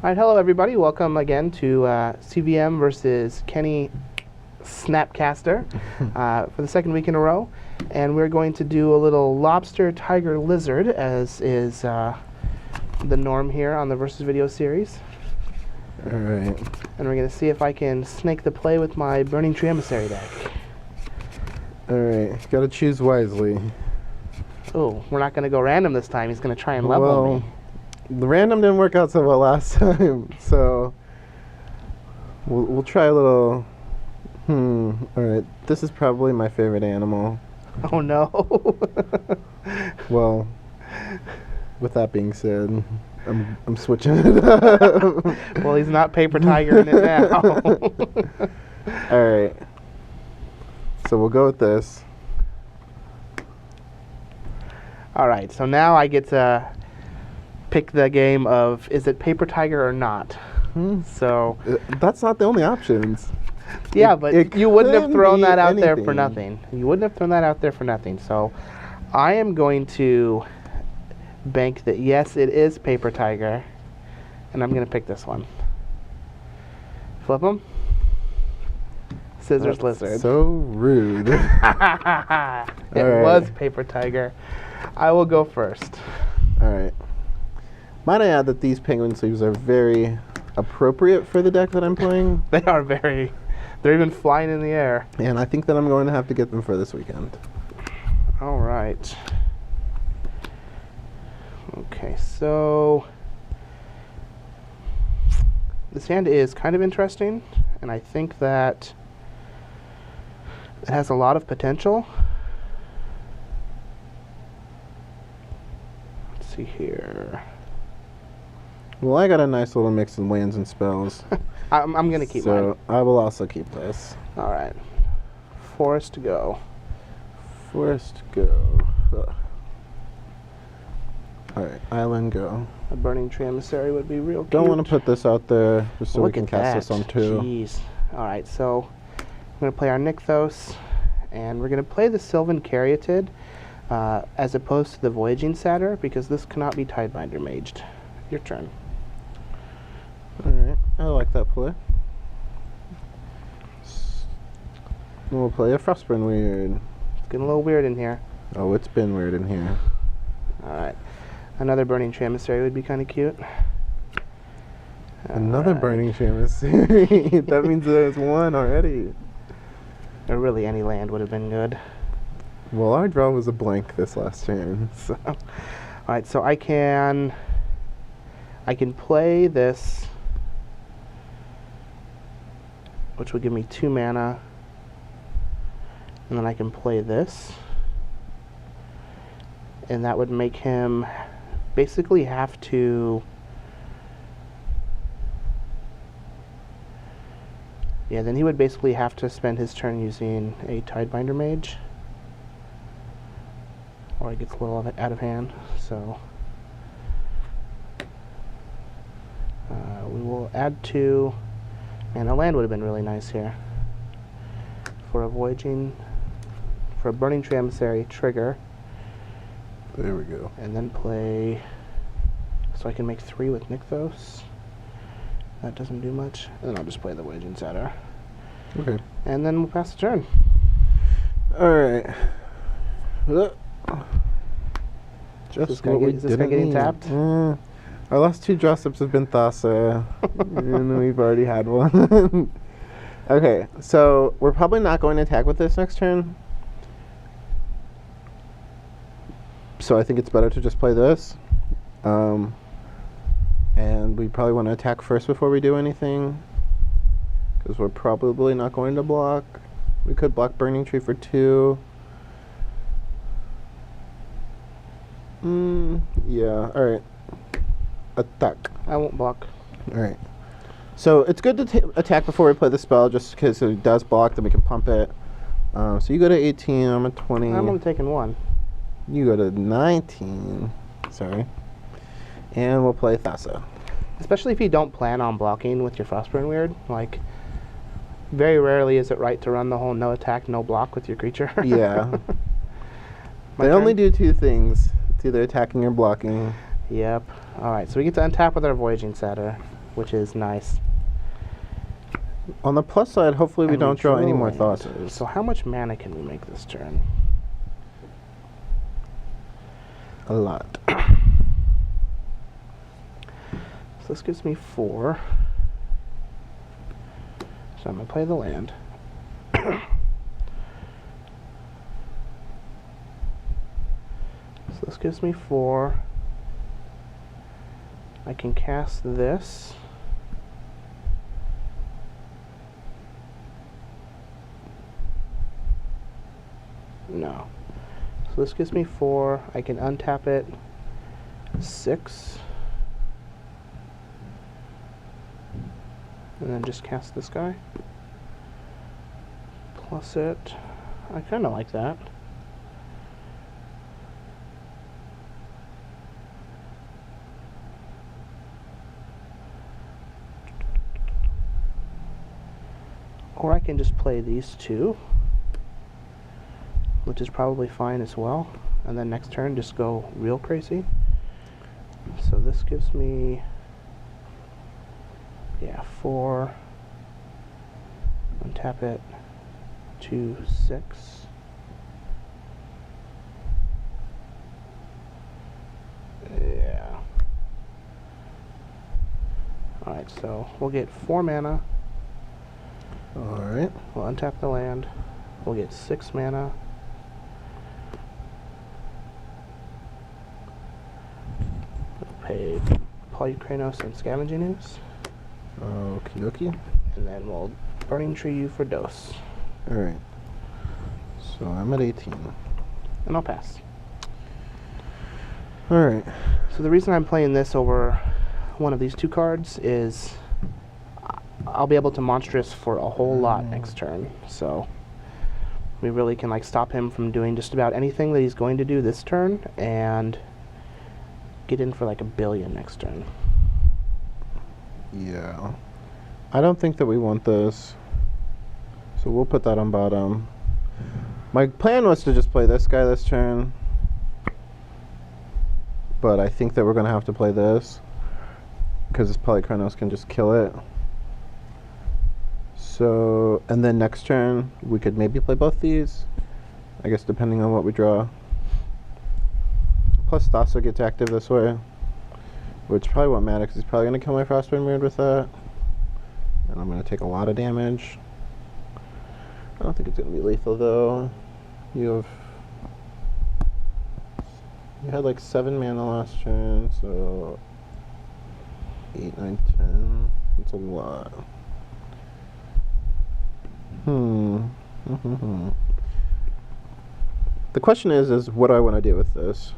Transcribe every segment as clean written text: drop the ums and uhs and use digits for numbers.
Alright, hello everybody. Welcome again to CVM versus Kenny Snapcaster for the second week in a row. And we're going to do a little lobster, tiger, lizard, as is the norm here on the Versus video series. Alright. And we're going to see if I can snake the play with my Burning Tree Emissary deck. Alright, gotta choose wisely. Oh, we're not going to go random this time. He's going to try and level me. The random didn't work out so well last time, so we'll try a little. Alright, this is probably my favorite animal. Oh no. Well, with that being said, I'm switching it up. Well, he's not paper tiger in it now. Alright, so we'll go with this. Alright, so now I get to pick the game of, is it paper tiger or not? So that's not the only options. Yeah, but you wouldn't have thrown that out there for anything. nothing. You wouldn't have thrown that out there for nothing. So I am going to bank that yes, it is paper tiger, and I'm going to pick this one. Flip them. Scissors, lizard. So rude. It Alright. was paper tiger. I will go first. Alright. Might I add that these penguin sleeves are very appropriate for the deck that I'm playing. They are very, they're even flying in the air. And I think that I'm going to have to get them for this weekend. All right. Okay, so this hand is kind of interesting, and I think that it has a lot of potential. Let's see here. Well, I got a nice little mix of lands and spells. I'm going to keep mine. So I will also keep this. All right. Forest go. Forest go. Alright, island go. A Burning Tree Emissary would be real cute. Don't want to put this out there just so we Look can at cast that. this on two. Jeez. All right, so I'm going to play our Nykthos, and we're going to play the Sylvan Caryatid as opposed to the Voyaging Satyr, because this cannot be Tidebinder maged. Your turn. Alright, I like that play. We'll play a Frostburn Weird. It's getting a little weird in here. Oh, it's been weird in here. All right. Another Burning Tree Emissary would be kind of cute. Another Burning Tree Emissary. That means there's one already. Or really any land would have been good. Well, our draw was a blank this last turn. So, all right, so I can play this, which would give me 2 mana, and then I can play this, and that would make him basically have to, yeah, then he would basically have to spend his turn using a Tidebinder Mage, or he gets a little out of hand, so we will add 2, and a land would have been really nice here for a Voyaging, for a Burning Tree Emissary trigger. There we go. And then play, so I can make 3 with Nykthos. That doesn't do much. And then I'll just play the Voyaging Satyr. Okay. And then we'll pass the turn. Alright. Just Is this guy what we is this guy didn't getting need. tapped? Our last 2 draw steps have been Thassa, and we've already had one. Okay, so we're probably not going to attack with this next turn. So I think it's better to just play this. And we probably want to attack first before we do anything, because we're probably not going to block. We could block Burning Tree for 2. Yeah, alright. Attack. I won't block. Alright. So it's good to attack before we play the spell, just because it does block, then we can pump it. So you go to 18, I'm at 20. I'm only taking 1. You go to 19. Sorry. And we'll play Thassa. Especially if you don't plan on blocking with your Frostburn Weird. Like, very rarely is it right to run the whole no attack, no block with your creature. Yeah. My They turn? only do 2 things. It's either attacking or blocking. Yep. Alright, so we get to untap with our Voyaging Satyr. which is nice. On the plus side, hopefully we And don't draw any more land. Thassos. So how much mana can we make this turn? A lot. So this gives me 4. So I'm going to play the land. So this gives me 4. I can cast this. No. So this gives me 4. I can untap it. 6. And then just cast this guy. Plus it. I kind of like that. Or I can just play these two, which is probably fine as well. And then next turn just go real crazy. So this gives me, yeah, 4. Untap it. 2, 6. Yeah. Alright, so we'll get 4 mana. Alright. We'll untap the land. We'll get 6 mana. We'll pay Polykranos and Scavenging Ooze. Okie dokie. And then we'll Burning Tree you for dose. Alright. So I'm at 18. And I'll pass. Alright. So the reason I'm playing this over one of these 2 cards is I'll be able to Monstrous for a whole lot next turn. So we really can like stop him from doing just about anything that he's going to do this turn and get in for like 1 billion next turn. Yeah. I don't think that we want this. So we'll put that on bottom. My plan was to just play this guy this turn. But I think that we're going to have to play this. Because this Polykranos can just kill it. So, and then next turn, we could maybe play both these. I guess depending on what we draw. Plus Thassa gets active this way. Which probably won't matter because he's probably going to kill my Frostburn Weird with that. And I'm going to take a lot of damage. I don't think it's going to be lethal though. You had like 7 mana last turn, so 8, 9, 10. That's a lot. The question is what do I want to do with this?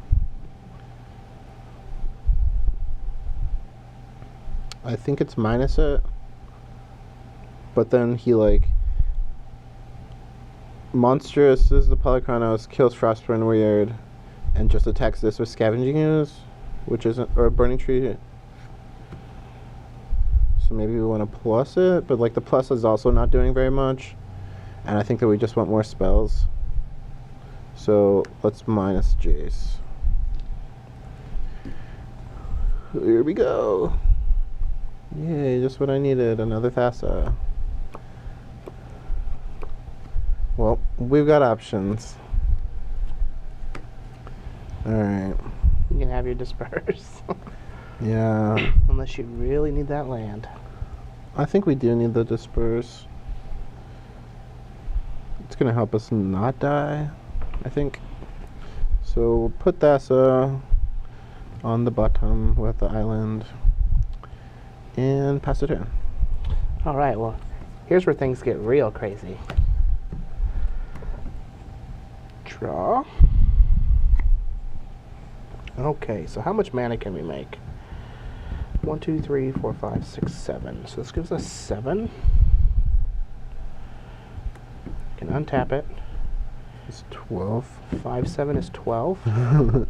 I think it's minus it. But then he like Monstrous is the Polykranos, kills Frostburn Weird, and just attacks this with Scavenging Ooze, which isn't, or Burning Tree. So maybe we want to plus it, but like the plus is also not doing very much, and I think that we just want more spells. So let's minus Jace. Here we go. Yay, just what I needed, another Thassa. Well, we've got options. Alright. You can have your Disperse. Yeah. Unless you really need that land. I think we do need the Disperse. It's going to help us not die, I think. So we'll put Thassa on the bottom with the island. And pass it in. Alright, well, here's where things get real crazy. Draw. Okay, so how much mana can we make? 1, 2, 3, 4, 5, 6, 7. So this gives us 7. Can untap it. It's 12. 5, 7 is 12.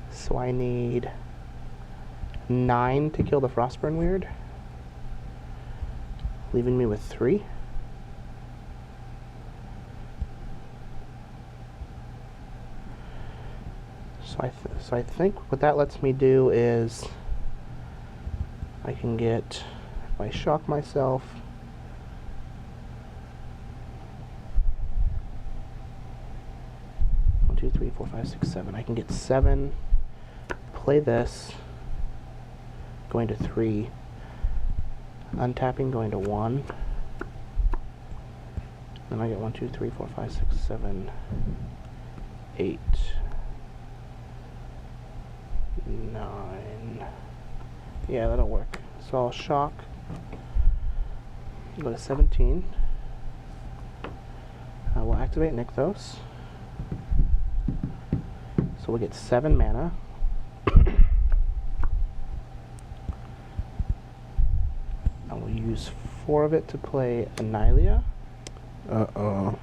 So I need 9 to kill the Frostburn Weird, leaving me with 3. So I think what that lets me do is I can get, if I shock myself, one, two, three, four, five, six, seven. I can get 7, play this, going to 3, untapping, going to 1. Then I get 1, 2, 3, 4, 5, 6, 7, 8, 9. Yeah, that'll work. So I'll shock, go to 17. We'll activate Nykthos. So we'll get 7 mana. I will use 4 of it to play Annihilia. Uh-oh.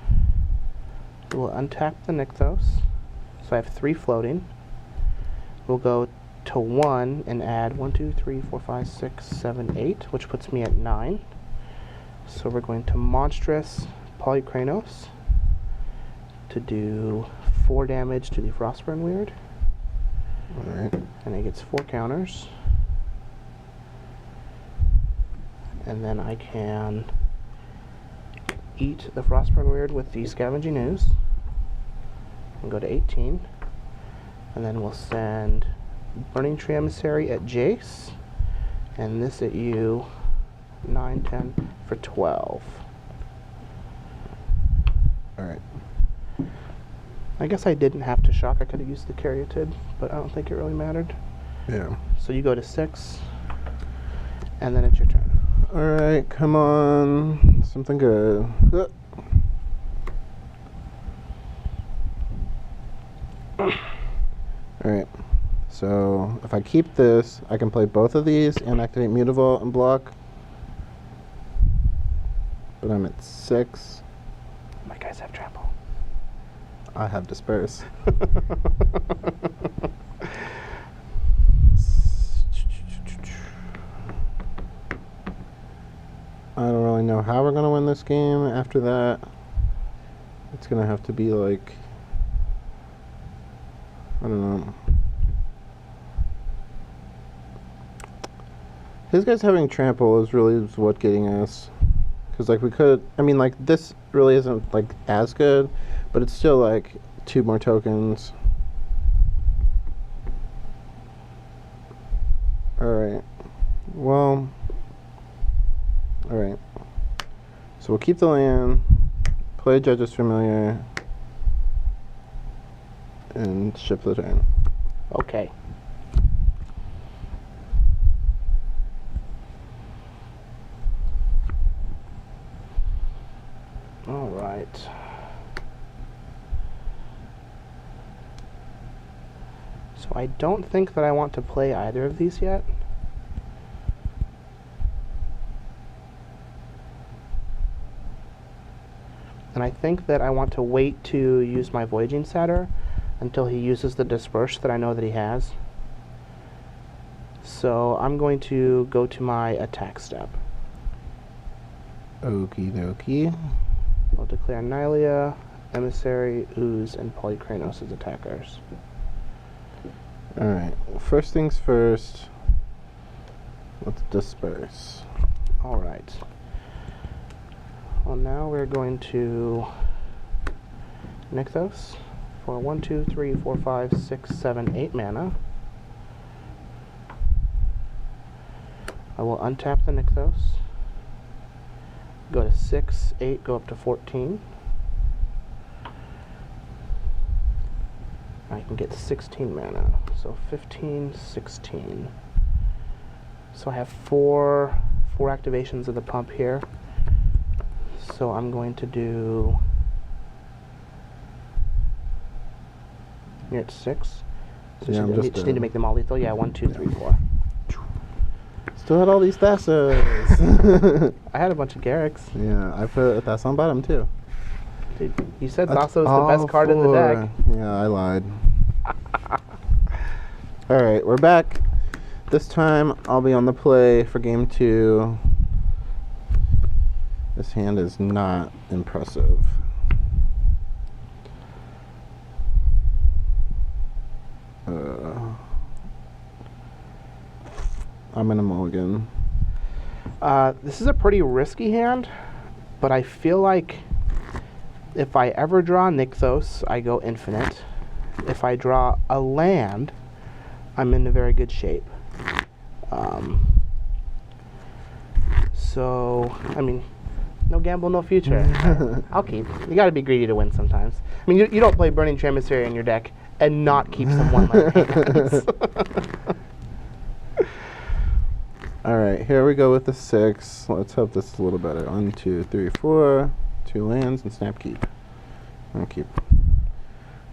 We'll untap the Nykthos. So I have 3 floating. We'll go to 1 and add 1, 2, 3, 4, 5, 6, 7, 8, which puts me at 9. So we're going to Monstrous Polykranos to do 4 damage to the Frostburn Weird. Alright. And it gets 4 counters. And then I can eat the Frostburn Weird with the Scavenging Ooze and go to 18. And then we'll send Burning Tree Emissary at Jace, and this at you, 9, 10 for 12. Alright. I guess I didn't have to shock. I could have used the Caryatid, but I don't think it really mattered. Yeah. So you go to 6, and then it's your turn. Alright, come on. Something good. Alright. So if I keep this, I can play both of these and activate Mutavault and block. But I'm at 6. My guys have trample. I have Disperse. I don't really know how we're going to win this game after that. It's going to have to be like, I don't know. His guys having trample is really what getting us. Because like we could, I mean like this really isn't like as good, but it's still like 2 more tokens. Alright. Well, alright. So we'll keep the land, play Judge's Familiar, and ship the turn. Okay. All right. So I don't think that I want to play either of these yet. And I think that I want to wait to use my Voyaging Satyr until he uses the Disperse that I know that he has. So I'm going to go to my attack step. Okie dokie. I'll declare Annihilia, Emissary, Ooze, and Polykranos as attackers. Alright, first things first, let's disperse. Alright. Well, now we're going to Nykthos for 1, 2, 3, 4, 5, 6, 7, 8 mana. I will untap the Nykthos. Go to 6, 8, go up to 14. I can get 16 mana. So 15, 16. So I have four activations of the pump here. So I'm going to do... You're at 6. So Yeah, you just need to make them all lethal. Yeah, 1, 2, 3, 4. Still had all these Thassos. I had a bunch of Garrick's. Yeah, I put a Thasso on bottom too. Dude, you said That's Thasso's the best card in the deck. Yeah, I lied. Alright, we're back. This time I'll be on the play for game 2. This hand is not impressive. I'm gonna mulligan. This is a pretty risky hand, but I feel like if I ever draw Nykthos, I go infinite. If I draw a land, I'm in a very good shape. So, I mean, no gamble, no future. I'll keep. You gotta be greedy to win sometimes. I mean, you don't play Burning Emissary in your deck and not keep some one-land hands. Alright, here we go with the 6. Let's hope this is a little better. 1, 2, 3, 4. 2 lands and snap keep. I'll keep.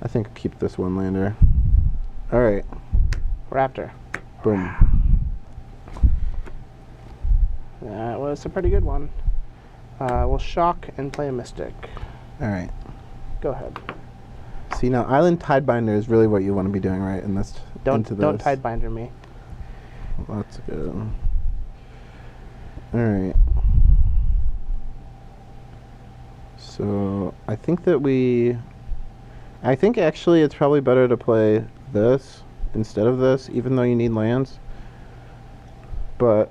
I think I'll keep this one lander. Alright. Raptor. Boom. That was a pretty good one. We'll shock and play a Mystic. Alright. Go ahead. See, now Island Tidebinder is really what you want to be doing, right? In this. Don't Tidebinder me. That's good. Alright. So, I think actually it's probably better to play this instead of this, even though you need lands. But,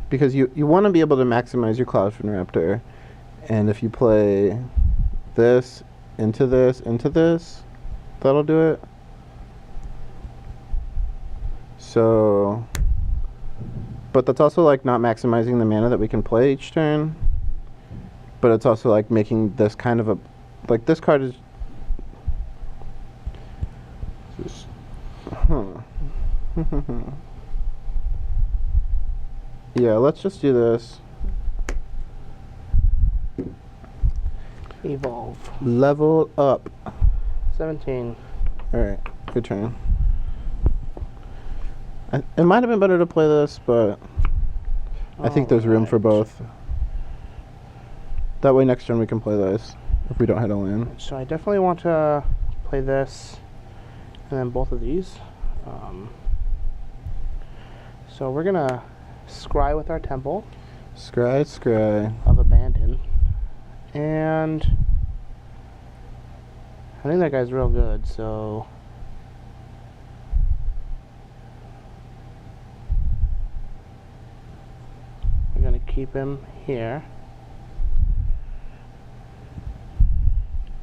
because you want to be able to maximize your Cloudfin Raptor, and if you play this, into this, that'll do it. So, but that's also like not maximizing the mana that we can play each turn. But it's also like making this kind of a, like this card is just, yeah, let's just do this. Evolve. Level up. 17. Alright, good turn. It might have been better to play this, but I think there's room for both. That way next turn we can play this, if we don't hit a land. So I definitely want to play this, and then both of these. So we're going to scry with our Temple. Scry. Of Abandon. And I think that guy's real good, so we're going to keep him here.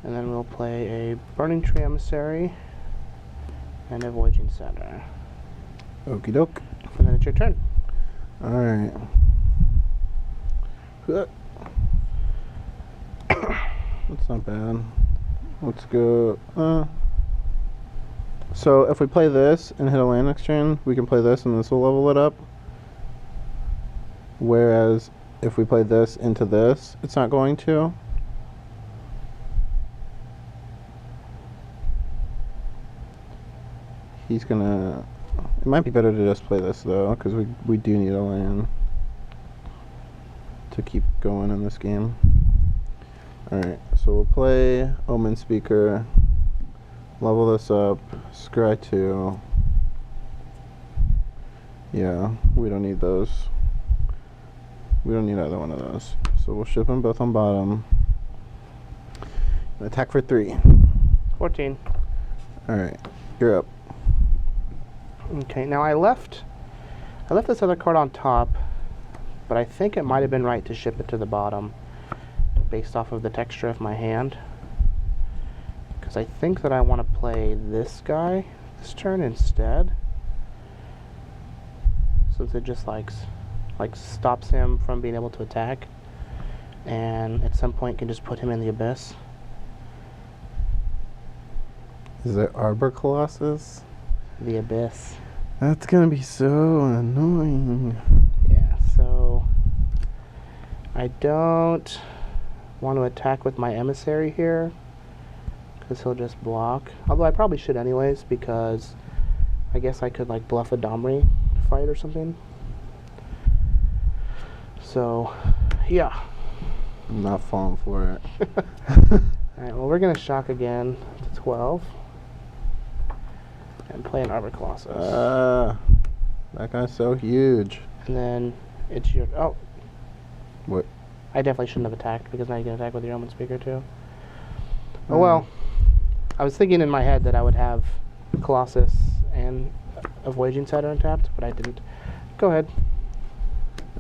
And then we'll play a Burning Tree Emissary and a Voyaging Center. Okie doke. And then it's your turn. Alright. That's not bad. Let's go. So if we play this and hit a land next turn, we can play this and this will level it up. Whereas if we play this into this, it's not going to. He's gonna. It might be better to just play this though, because we do need a land to keep going in this game. Alright, so we'll play Omen Speaker, level this up, scry 2. Yeah, we don't need those. We don't need either one of those. So we'll ship them both on bottom. Attack for 3. 14. Alright, you're up. Okay, now I left this other card on top, but I think it might have been right to ship it to the bottom based off of the texture of my hand, because I think that I want to play this guy this turn instead, since it just like stops him from being able to attack, and at some point can just put him in the abyss. Is it Arbor Colossus? The abyss. That's gonna be so annoying. Yeah, so I don't want to attack with my emissary here, because he'll just block. Although I probably should anyways, because I guess I could like bluff a Domri fight or something. So, yeah. I'm not falling for it. Alright, well we're going to shock again to 12. And play an Arbor Colossus. That guy's so huge. And then it's your... Oh. What? I definitely shouldn't have attacked, because now you can attack with your Omen Speaker too. Oh well. I was thinking in my head that I would have Colossus and a Voyaging Setter untapped, but I didn't. Go ahead.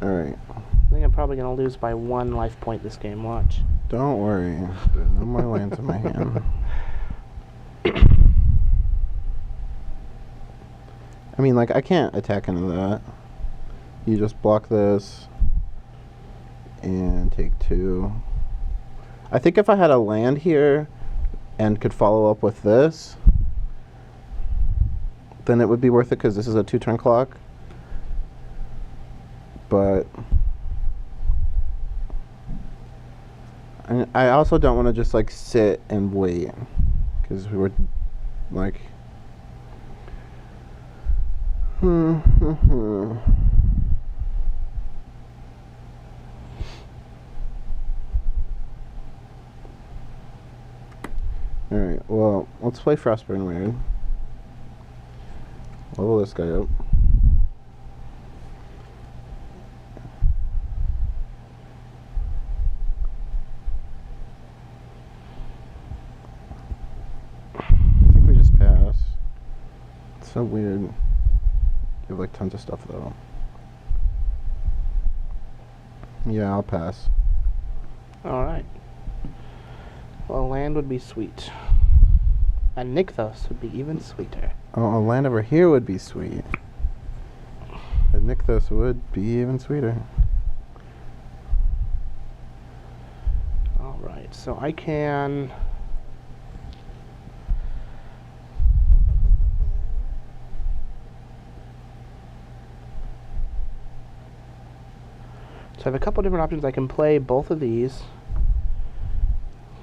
Alright. I think I'm probably going to lose by 1 life point this game. Watch. Don't worry. There's no more lands in my hand. I mean, like, I can't attack into that. You just block this and take 2. I think if I had a land here and could follow up with this, then it would be worth it because this is a 2-turn clock. But I also don't want to just like sit and wait because we were like Alright, well, let's play Frostburn Weird. Level this guy up. I think we just pass. It's so weird. You have like tons of stuff though. Yeah, I'll pass. Alright. Well, land would be sweet. And Nykthos would be even sweeter. Oh, a land over here would be sweet. A Nykthos would be even sweeter. Alright, so I can... So I have a couple different options. I can play both of these,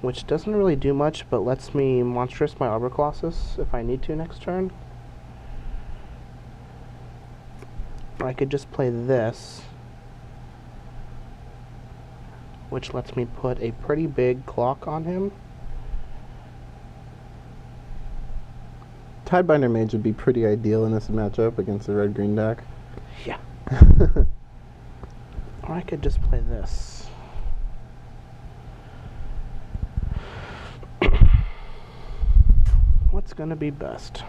which doesn't really do much, but lets me monstrous my Arbor Colossus if I need to next turn. Or I could just play this, which lets me put a pretty big clock on him. Tidebinder Mage would be pretty ideal in this matchup against the red-green deck. Yeah. Or I could just play this. What's gonna be best?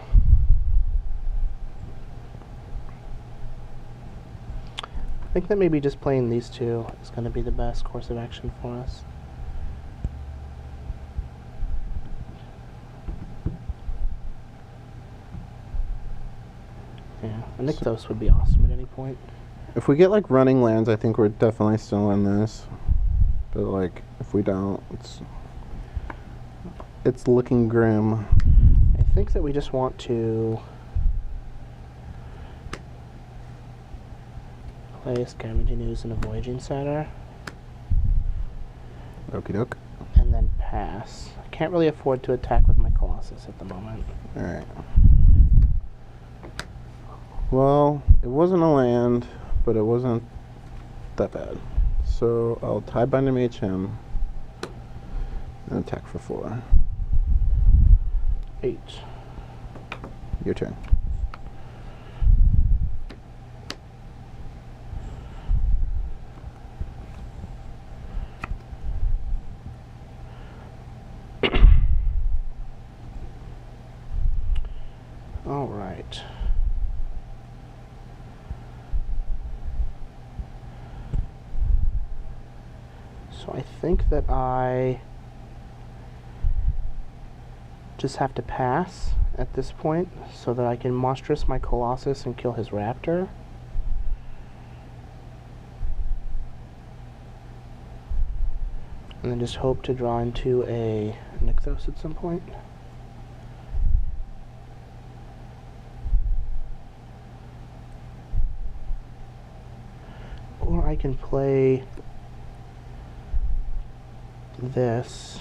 I think that maybe just playing these two is gonna be the best course of action for us. Yeah, a Nykthos would be awesome at any point. If we get like running lands, I think we're definitely still in this. But like, if we don't, it's looking grim. I think that we just want to play a Scavenging Ooze and a Voyaging Satyr, Okie doke. and then pass. I can't really afford to attack with my Colossus at the moment. Alright. Well, it wasn't a land, but it wasn't that bad. So I'll Tidebinder Mage him and attack for 4. 8. Your turn. All right. So I think that I just have to pass at this point so that I can monstrous my Colossus and kill his Raptor. And then just hope to draw into a Nykthos at some point. Or I can play this.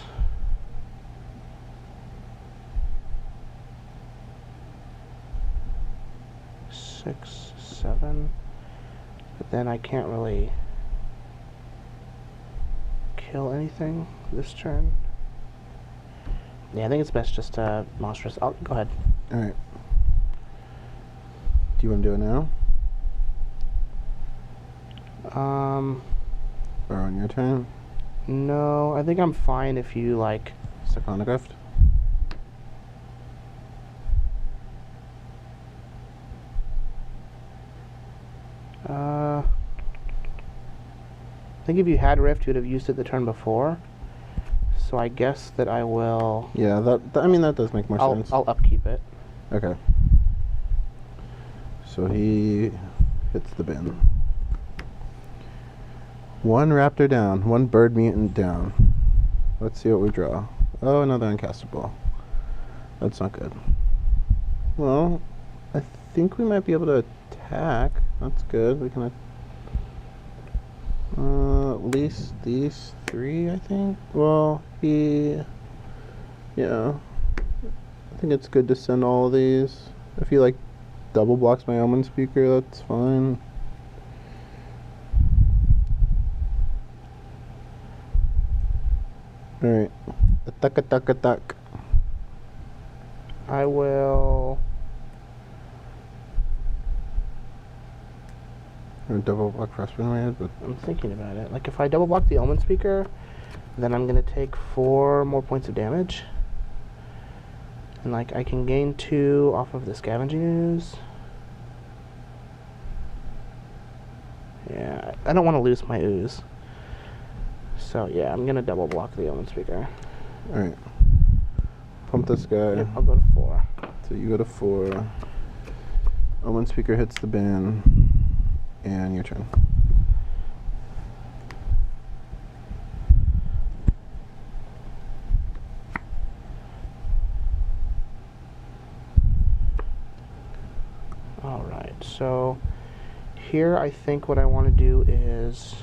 Six, 7. But then I can't really kill anything this turn. Yeah, I think it's best just to monstrous. Go ahead. Alright. Do you want to do it now? Or on your turn? No, I think I'm fine if you like. Sakonagrift? I think if you had Rift, you would have used it the turn before. So I guess that I will... Yeah, I mean, that does make more sense. I'll upkeep it. Okay. So he hits the bin. One raptor down, one bird mutant down. Let's see what we draw. Oh, another uncastable. That's not good. Well, I think we might be able to attack. That's good. We can at least these 3, I think. Well, yeah. I think it's good to send all of these. If he like double blocks my Omen Speaker, that's fine. Alright. Attack. I will... Or double block Frostbite in my head, but I'm thinking about it. Like, if I double block the Omen Speaker, then I'm going to take 4 more points of damage. And, like, I can gain 2 off of the Scavenging Ooze. Yeah, I don't want to lose my Ooze. So, yeah, I'm going to double block the Omen Speaker. alright. Pump this guy. Yep, I'll go to 4. So you go to 4. Omen Speaker hits the bin. And your turn. Alright, so here I think what I want to do is...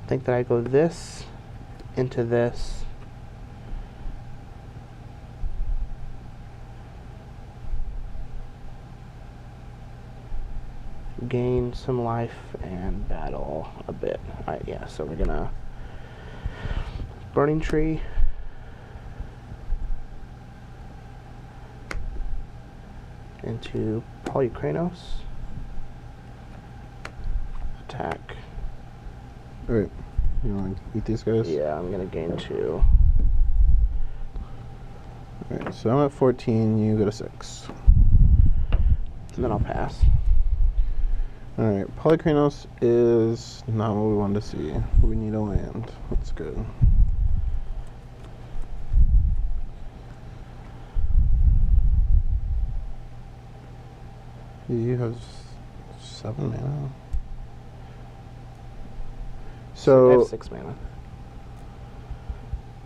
I think that I go this into this. Gain some life and battle a bit. Alright, yeah, so we're gonna Burning Tree. Into Polykranos. Attack. Alright. You want to eat these guys? Yeah, I'm gonna gain 2. Alright, so I'm at 14, you go to 6. And then I'll pass. Alright, Polykranos is not what we wanted to see. We need a land. That's good. He has 7 mana. So I have 6 mana.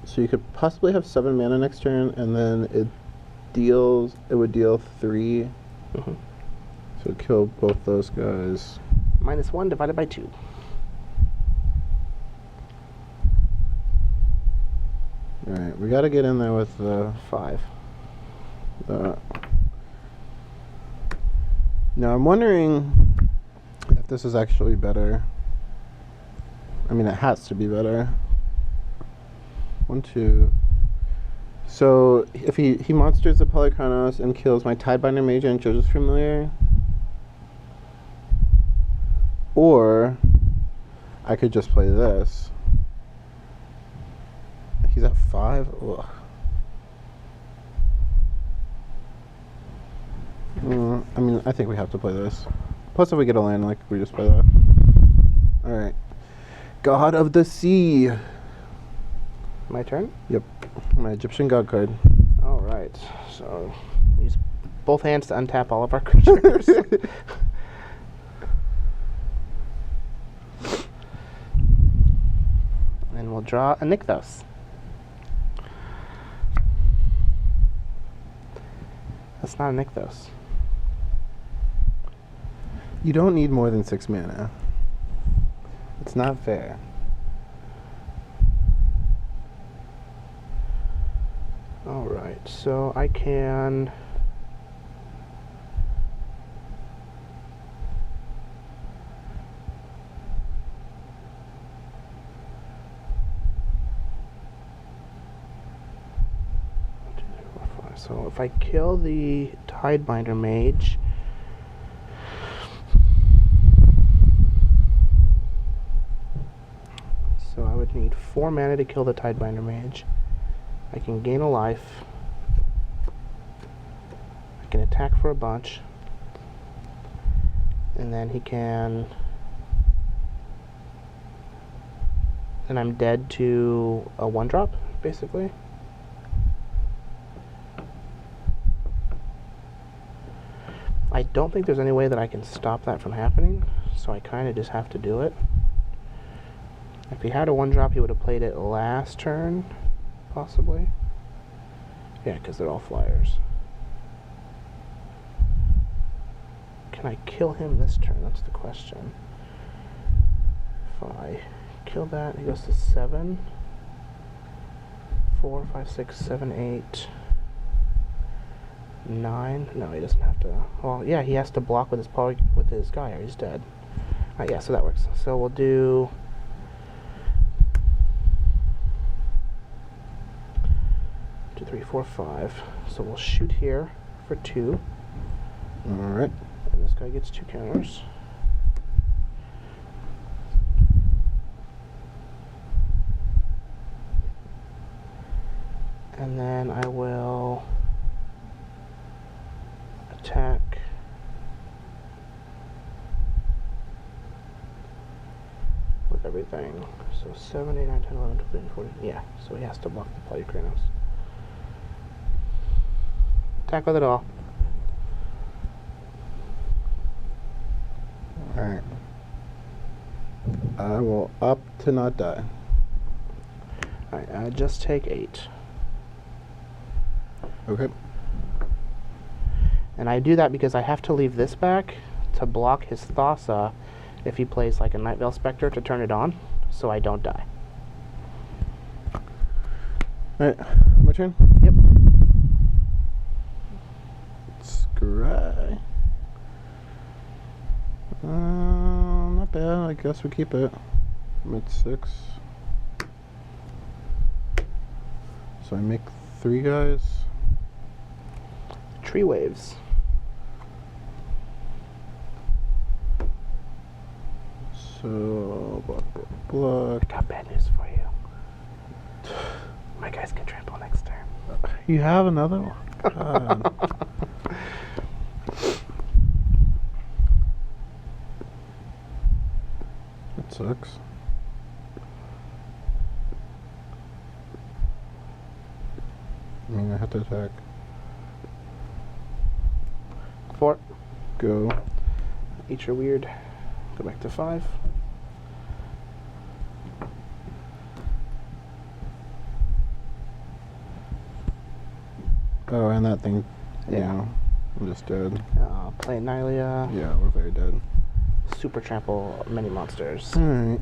So you could possibly have 7 mana next turn, and then it would deal 3. Mm-hmm. So kill both those guys. -1 divided by 2. Alright, we gotta get in there with the 5. Now I'm wondering if this is actually better. I mean, it has to be better. 1, 2. So if he monsters the Polykranos and kills my Tidebinder Mage and Jojo's Familiar, or I could just play this. He's at 5. Ugh. I mean, I think we have to play this. Plus, if we get a land, like, we just play that. Alright. God of the Sea. My turn? Yep. My Egyptian God card. Alright, so use both hands to untap all of our creatures. And we'll draw a Nykthos. That's not a Nykthos. You don't need more than 6 mana. It's not fair. Alright, so I can... So if I kill the Tidebinder Mage, so I would need 4 mana to kill the Tidebinder Mage. I can gain a life. I can attack for a bunch. And then he can... And I'm dead to a 1-drop, basically. I don't think there's any way that I can stop that from happening, so I kind of just have to do it. If he had a 1-drop, he would have played it last turn, possibly. Yeah, because they're all flyers. Can I kill him this turn? That's the question. If I kill that, he goes to 7. 4, 5, 6, 7, 8, 9. No, he doesn't have to. Well, yeah, he has to block with his guy, or he's dead. Yeah, so that works. So we'll do 2, 3, 4, 5. So we'll shoot here for 2. All right. And this guy gets 2 counters. And then I will attack with everything. So 7, 8, 9, 10, 11, 12, 13, 14. Yeah, so he has to block the play Kranos. Attack with it all. Alright. I will up to not die. Alright, just take 8. Okay. And I do that because I have to leave this back to block his Thassa if he plays like a Night Veil Spectre to turn it on, so I don't die. Alright, my turn? Yep. Scry. Not bad. I guess we keep it. I'm at 6. So I make 3 guys. Tree waves. So, block. I got bad news for you. My guys can trample next turn. You have another one? God. That sucks. I mean, I have to attack. 4. Go. Each are weird. Go back to 5. Oh, and that thing. Yeah. Yeah. I'm just dead. Play Nylia. Yeah, we're very dead. Super trample mini monsters. Alright.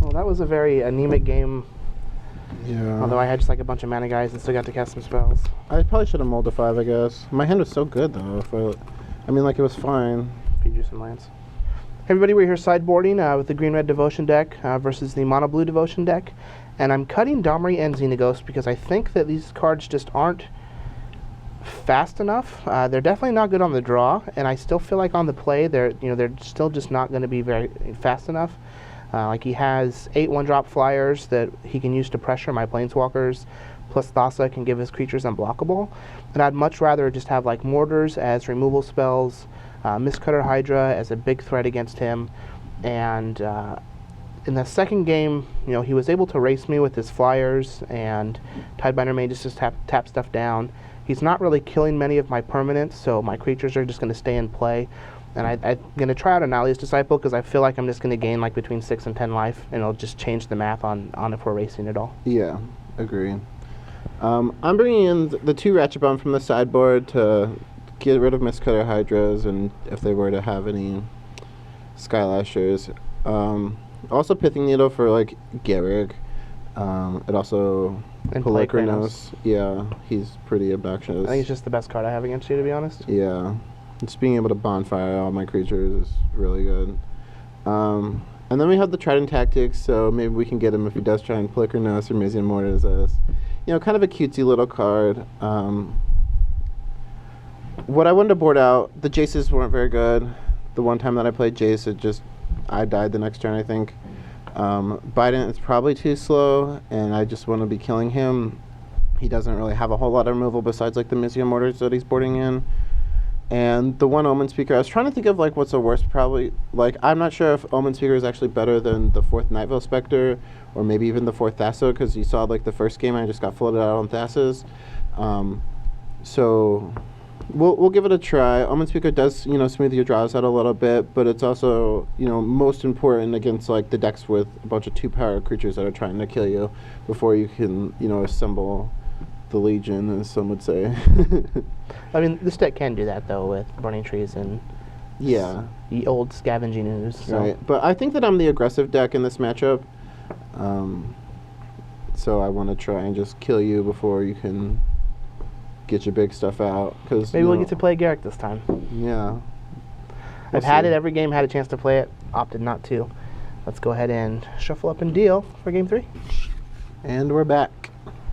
Well, that was a very anemic game. Yeah. Although I had just like a bunch of mana guys and still got to cast some spells. I probably should have mulled to 5, I guess. My hand was so good, though. I mean, like, it was fine. Feed you some lands. Hey everybody, we're here sideboarding with the green-red Devotion deck versus the mono-blue Devotion deck. And I'm cutting Domri and Xenaghost because I think that these cards just aren't fast enough. They're definitely not good on the draw, and I still feel like on the play they're still just not going to be very fast enough. Like he has 8 1-drop flyers that he can use to pressure my planeswalkers, plus Thassa can give his creatures unblockable. And I'd much rather just have like Mortars as removal spells, Mistcutter Hydra as a big threat against him, and in the second game, he was able to race me with his flyers, and Tidebinder Mage just tap stuff down. He's not really killing many of my permanents, so my creatures are just going to stay in play. And I'm going to try out Analia's Disciple because I feel like I'm just going to gain like between 6 and 10 life, and it'll just change the math on if we're racing at all. Yeah, agree. I'm bringing in the 2 Ratchet Bomb from the sideboard to get rid of Mistcutter Hydras, and if they were to have any Skylashers. Also Pithing Needle for like Garrick. It also And Pelikranos. Yeah, he's pretty obnoxious. I think it's just the best card I have against you, to be honest. Yeah, just being able to bonfire all my creatures is really good. And then we have the Trident Tactics, so maybe we can get him if he does try and Pelikranos or Mizian Mortars as, kind of a cutesy little card. What I wanted to board out, the Jaces weren't very good. The one time that I played Jace, I died the next turn, I think. Biden is probably too slow, and I just want to be killing him. He doesn't really have a whole lot of removal besides like the Mizian Mortars that he's boarding in. And the one Omen Speaker, I was trying to think of like what's the worst. Probably like I'm not sure if Omen Speaker is actually better than the 4th Nightvale Spectre, or maybe even the 4th Thasso, because you saw like the first game I just got floated out on Thassos. So we'll give it a try. Omen Speaker does smooth your draws out a little bit, but it's also most important against like the decks with a bunch of 2-power creatures that are trying to kill you before you can assemble the Legion, as some would say. I mean, this deck can do that though with Burning Trees and the old Scavenging Ooze. So. Right, but I think that I'm the aggressive deck in this matchup, so I want to try and just kill you before you can get your big stuff out. Cause maybe we'll get to play Garrick this time. Yeah, I've had it every game, had a chance to play it, opted not to. Let's go ahead and shuffle up and deal for game 3. And we're back.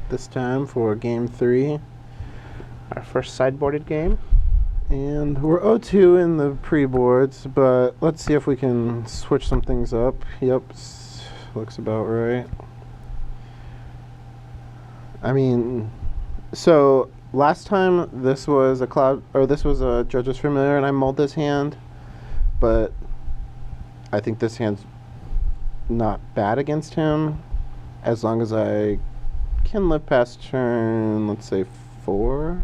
This time for game 3. Our first sideboarded game. And we're 0-2 in the pre-boards, but let's see if we can switch some things up. Yep, looks about right. I mean, so last time this was a Judge's Familiar, and I mulled this hand, but I think this hand's not bad against him, as long as I can live past turn, let's say 4,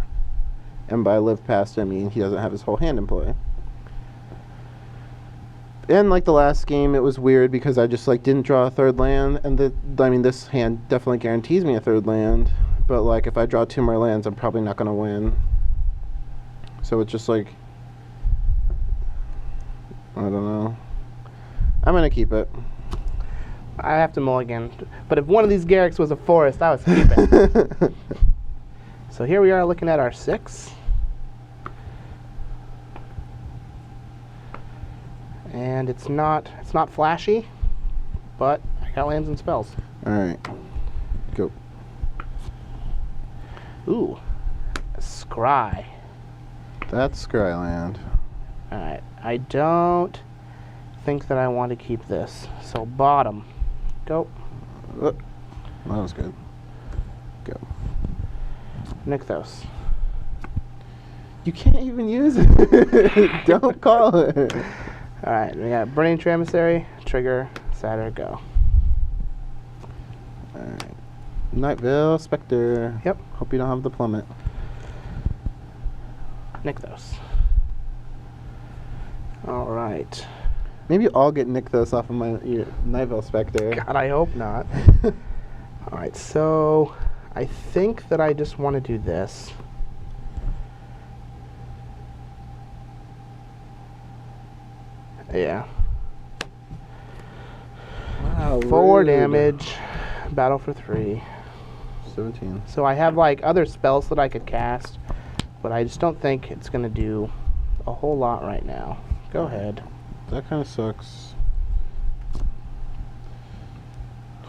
and by live past I mean he doesn't have his whole hand in play. And like the last game, it was weird because I just like didn't draw a 3rd land, and this hand definitely guarantees me a 3rd land, but like if I draw 2 more lands, I'm probably not gonna win. So it's just like, I don't know. I'm gonna keep it. I have to mulligan. But if one of these Garricks was a forest, I was keeping. So here we are looking at our 6. And it's not flashy, but I got lands and spells. Alright. Go. Ooh. A Scry. That's Scryland. Alright. I don't think that I want to keep this. So bottom. Go. That was good. Go. Nykthos. You can't even use it. Don't call it. Alright, we got Burning Tree Emissary, trigger, Satyr, go. Alright. Nightvale Spectre. Yep. Hope you don't have the plummet. Nykthos. Alright. Maybe I'll get Nykthos off of my Nightvale Spectre. God, I hope not. Alright, so I think that I just want to do this. Yeah. Wow. 4 rude. damage. Battle for 3. 17. So I have like other spells that I could cast, but I just don't think it's going to do a whole lot right now. Go ahead. That kind of sucks.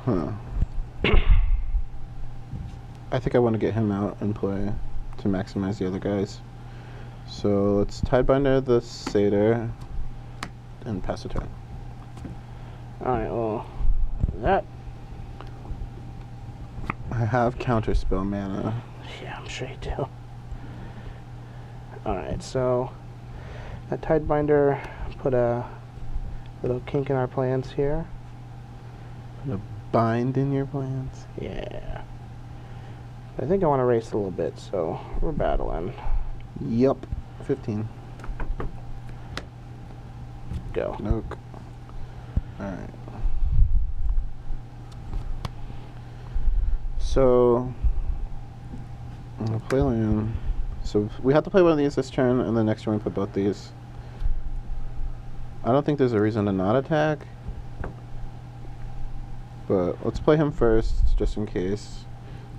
Huh. I think I want to get him out and play to maximize the other guys. So let's Tidebinder the Satyr and pass the turn. Alright, well, that... I have counterspell mana. Yeah, I'm sure you do. Alright, so that Tidebinder put a little kink in our plans here. Put a bind in your plans. Yeah. I think I want to race a little bit, so we're battling. Yup. 15. Go. Nope. Alright. So, I'm going to play land. So, we have to play one of these this turn, and the next turn we put both these. I don't think there's a reason to not attack. But let's play him first, just in case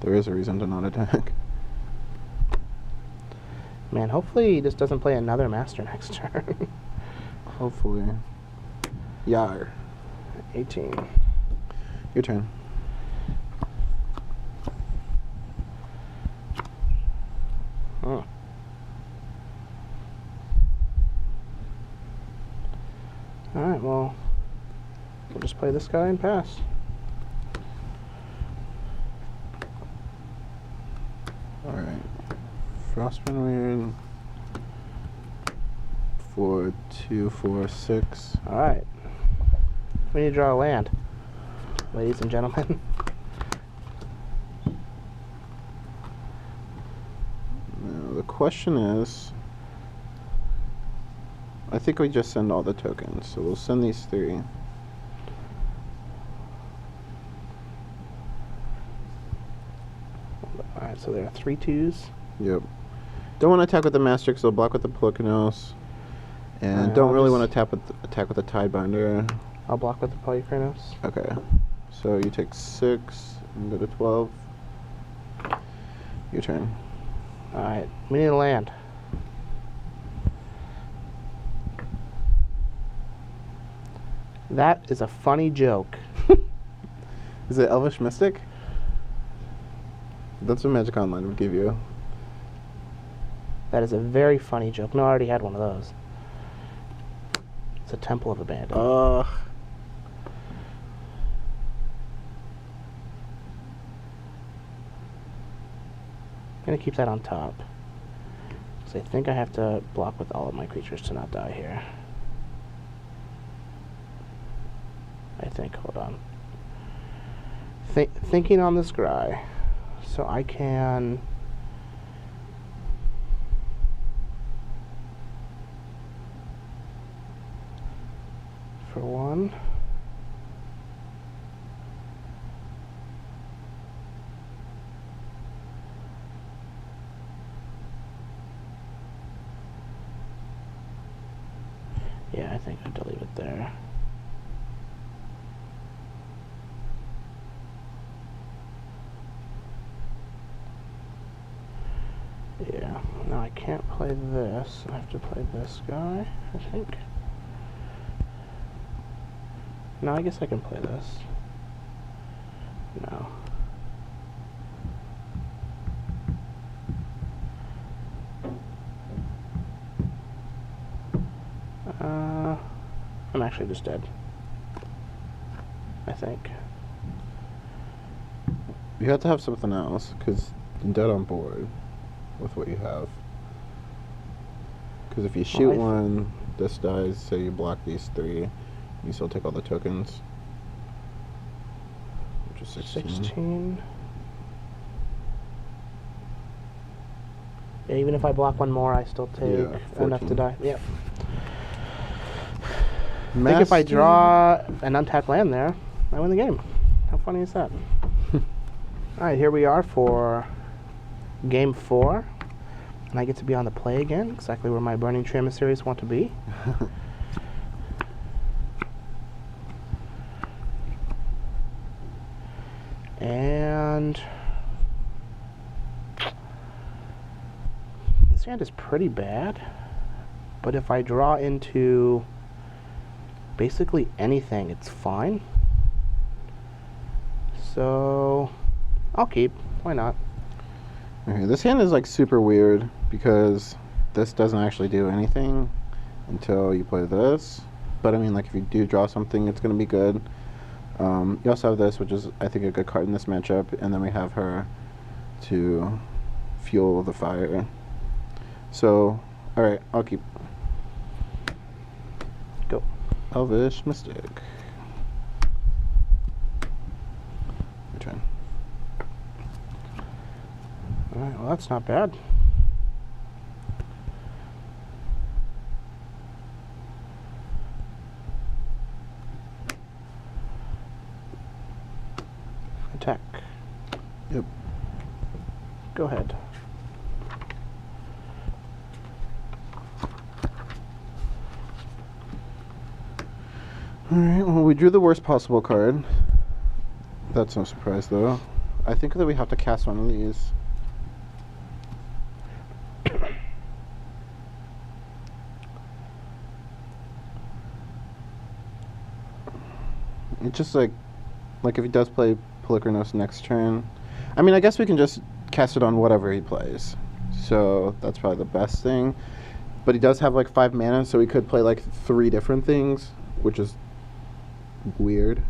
there is a reason to not attack. Man, hopefully he just doesn't play another Master next turn. Hopefully. Yar. 18. Your turn. Oh. Alright, well, we'll just play this guy and pass. Alright. Frostburn Weird. 4, 2, 4, 6. All right. We need to draw a land, ladies and gentlemen. Now, the question is, I think we just send all the tokens, so we'll send these 3. All right, so there are 3 2s. Yep. Don't want to attack with the Master because they'll block with the Polychronos. And don't I'll really just- want to attack with the Tidebinder. I'll block with the Polychronos. Okay. So you take 6 and go to 12. Your turn. All right, we need a land. That is a funny joke. Is it Elvish Mystic? That's what Magic Online would give you. That is a very funny joke. No, I already had one of those. It's a Temple of Abandon. Ugh. I'm going to keep that on top. Because I think I have to block with all of my creatures to not die here. I think. Hold on. Thinking on the scry. So I can... For 1... Yeah, I think I have to leave it there. Yeah, now I can't play this. I have to play this guy, I think. No, I guess I can play this. No. I'm actually just dead. I think. You have to have something else, because you're dead on board with what you have. Because if you shoot one, this dies, say you block these 3, you still take all the tokens. Which is 16. Yeah, even if I block one more, I still take enough to 14. die. Yep. I think if I draw an untapped land there, I win the game. How funny is that? Alright, here we are for game 4. And I get to be on the play again, exactly where my Burning Tree emissaries want to be. And this hand is pretty bad, but if I draw into basically anything, it's fine. So I'll keep. Why not? Okay, this hand is like super weird because this doesn't actually do anything until you play this. But I mean, like if you do draw something, it's going to be good. You also have this, which is I think a good card in this matchup, and then we have her to fuel the fire. So, all right, I'll keep. Go. Elvish Mystic. Your turn. Alright, well that's not bad. Attack. Yep. Go ahead. Alright, well we drew the worst possible card. That's no surprise though. I think that we have to cast one of these. It's just like if he does play Polychronos next turn. I mean, I guess we can just cast it on whatever he plays. So that's probably the best thing. But he does have like 5 mana, so he could play like 3 different things, which is weird.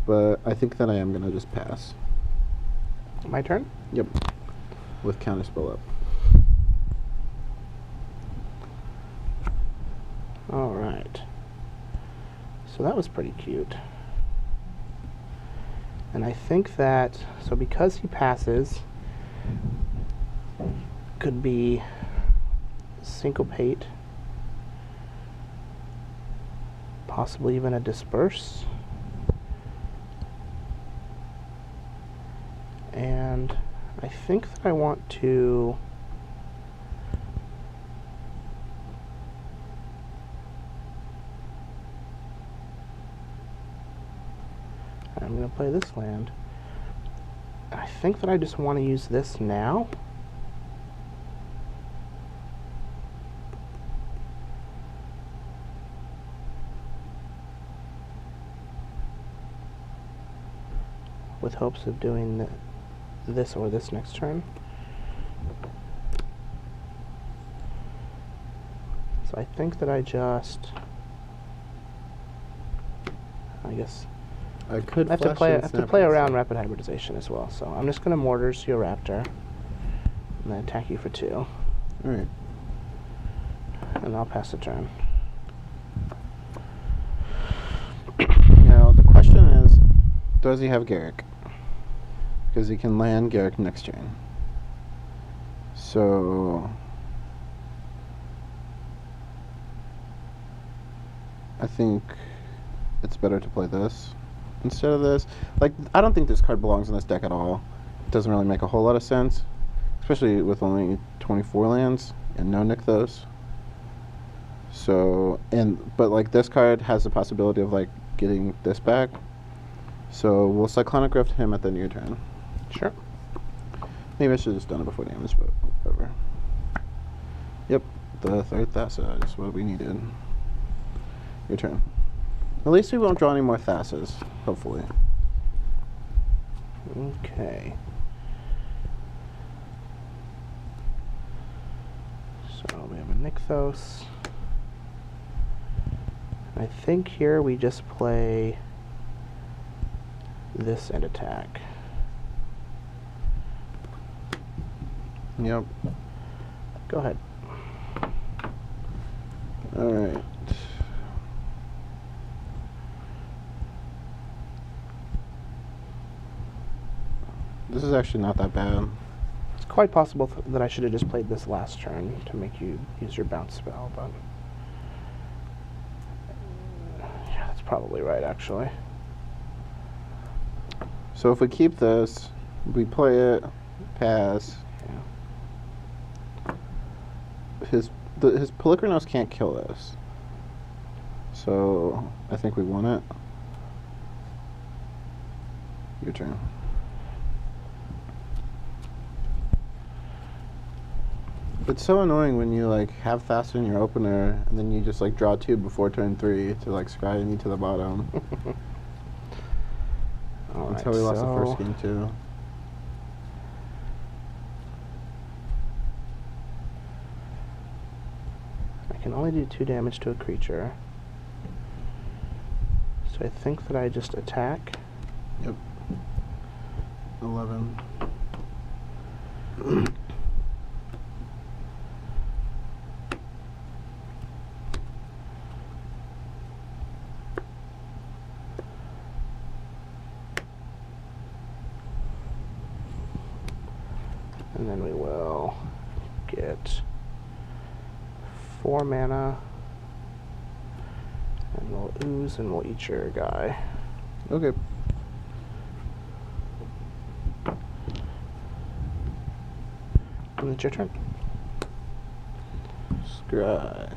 But I think that I am going to just pass. My turn? Yep. With counterspell up. All right. So that was pretty cute. And I think that, so because he passes, could be syncopate, possibly even a disperse. And I think that I want to I'm going to play this land. I think that I just want to use this now. With hopes of doing this or this next turn. So I think that I guess I could I have to flash and play snap around it. rapid hybridization as well. So I'm just going to mortars your raptor and then attack you for 2. All right. And I'll pass the turn. Now the question is, does he have Garrick? Because he can land Garrick next turn. So I think it's better to play this instead of this. Like, I don't think this card belongs in this deck at all. It doesn't really make a whole lot of sense, especially with only 24 lands and no Nykthos. So, but like this card has the possibility of like getting this back. So we'll Cyclonic Rift him at the end of your turn. Sure. Maybe I should have just done it before damage, but whatever. Yep, the third Thassa is what we needed. Your turn. At least we won't draw any more Thassas, hopefully. Okay. So we have a Nykthos. I think here we just play this and attack. Yep. Go ahead. Alright. This is actually not that bad. It's quite possible that I should have just played this last turn to make you use your bounce spell, but yeah, that's probably right, actually. So if we keep this, we play it, pass. Yeah. His Polychronos can't kill this. So I think we won it. Your turn. It's so annoying when you like have Thassa in your opener and then you just like draw 2 before turn 3 to like scry me to the bottom. That's how we lost the first game too. I can only do 2 damage to a creature. So I think that I just attack. Yep. 11. And then we will get 4 mana. And we'll ooze and we'll eat your guy. Okay. And it's your turn. Scry.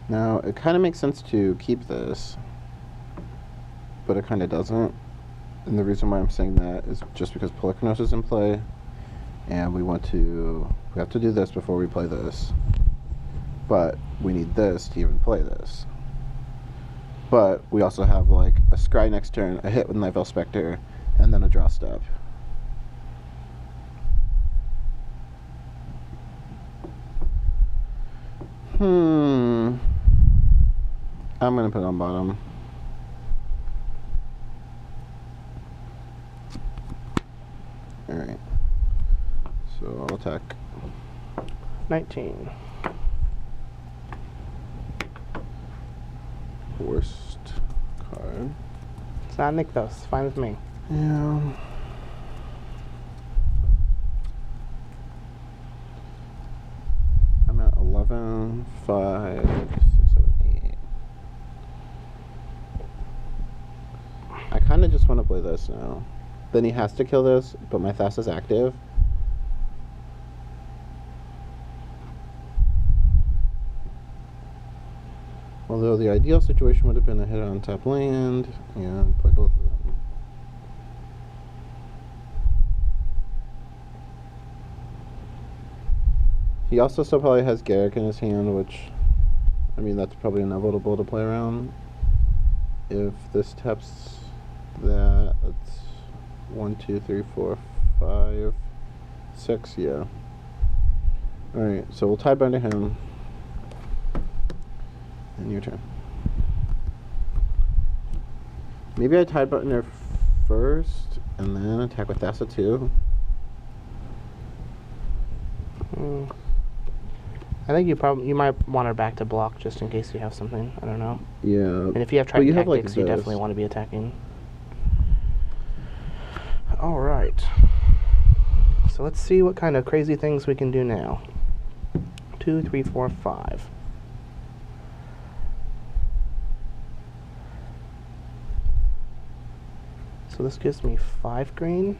Now, it kind of makes sense to keep this, but it kind of doesn't. And the reason why I'm saying that is just because Polychronos is in play, and we have to do this before we play this. But we need this to even play this. But we also have like a scry next turn, a hit with Night Veil Spectre, and then a draw step. I'm gonna put it on bottom. attack. 19. Worst card. It's not Nykthos. Fine with me. Yeah. I'm at 11, 5, 6, 7, 8. I kind of just want to play this now. Then he has to kill this, but my Thas is active. Although the ideal situation would have been a hit on top land and play both of them. He also still probably has Garrick in his hand, which, I mean, that's probably inevitable to play around. If this taps that, that's 1, 2, 3, 4, 5, 6, yeah. Alright, so we'll tie bind to him. And your turn. Maybe I tide button there first, and then attack with Thassa too. I think you might want her back to block just in case you have something. I don't know. Yeah. And if you have Well, Triton you have, like, Tactics, you this. definitely want to be attacking. All right. So let's see what kind of crazy things we can do now. 2, 3, 4, 5. So this gives me 5 green.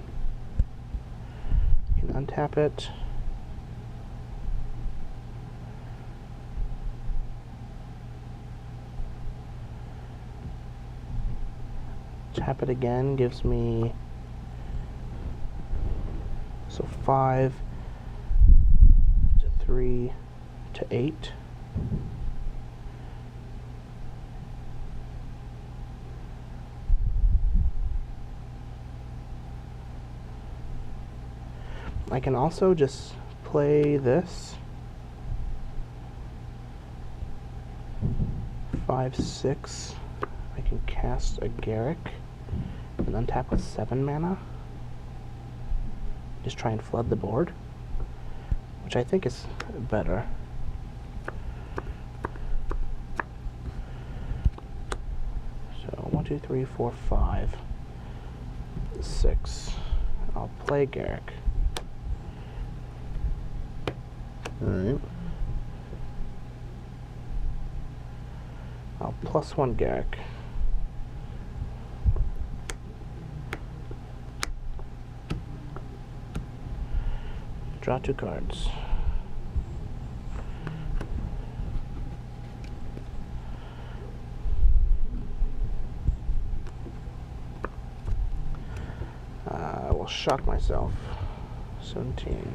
You can untap it. Tap it again, gives me, so 5 to 3 to 8. I can also just play this. 5, 6. I can cast a Garrick and untap with 7 mana. Just try and flood the board, which I think is better. So 1, 2, 3, 4, 5, 6. I'll play Garrick. Alright. I'll +1 Garrick. Draw 2 cards. I will shock myself. 17.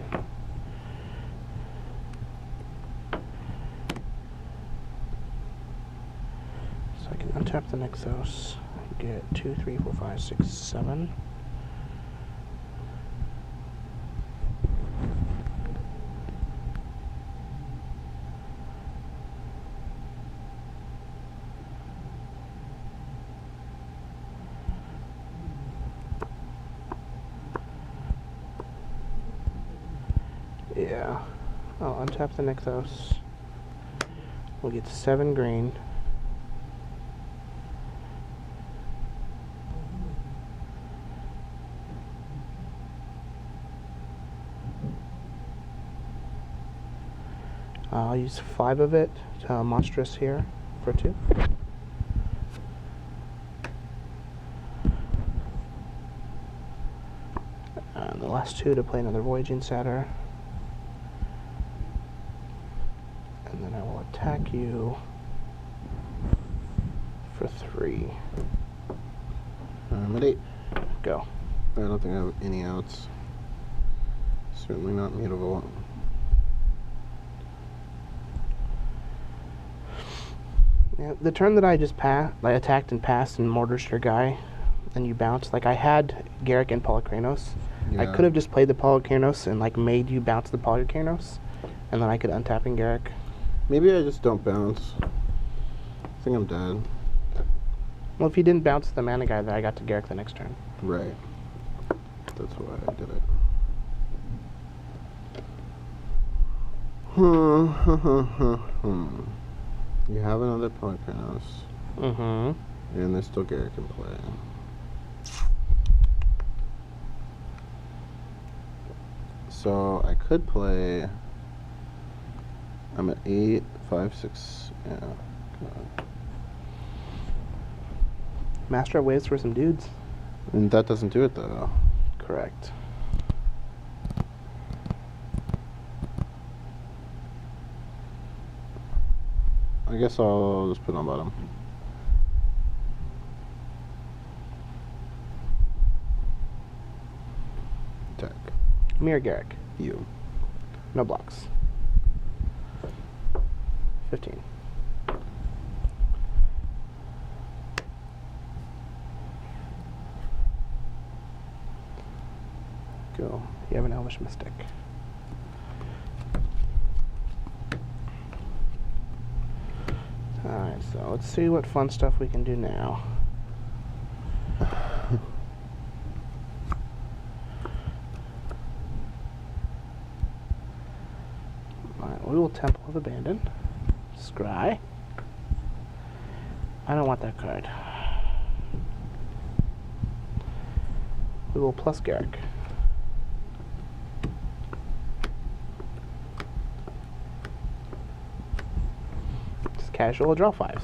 So I can untap the Nykthos. Get 2, 3, 4, 5, 6, 7. Yeah, I'll untap the Nykthos. We'll get 7 green. I'll use 5 of it to Monstrous here for 2. And the last 2 to play another Voyaging Satyr. And then I will attack you for 3. I'm at 8. Go. I don't think I have any outs. Certainly not mutable. Yeah, the turn that I just attacked and passed and mortared your guy, and you bounced. Like I had Garrick and Polykranos. Yeah. I could have just played the Polykranos and like made you bounce the Polykranos, and then I could untap in Garrick. Maybe I just don't bounce. I think I'm dead. Well, if you didn't bounce the mana guy, then I got to Garrick the next turn. Right. That's why I did it. You have another Polychronos, Mm-hmm. and there's still Garrick in play. So I could play. I'm at 8, 5, 6. Yeah. Master of Waves for some dudes. And that doesn't do it though. Correct. I guess I'll just put it on bottom. Attack. Mirror Garrick. You. No blocks. 15. Go. You have an Elvish Mystic. Alright, so let's see what fun stuff we can do now. Alright, we will Temple of Abandon. Scry. I don't want that card. We will plus Garrick. Just casual draw 5s.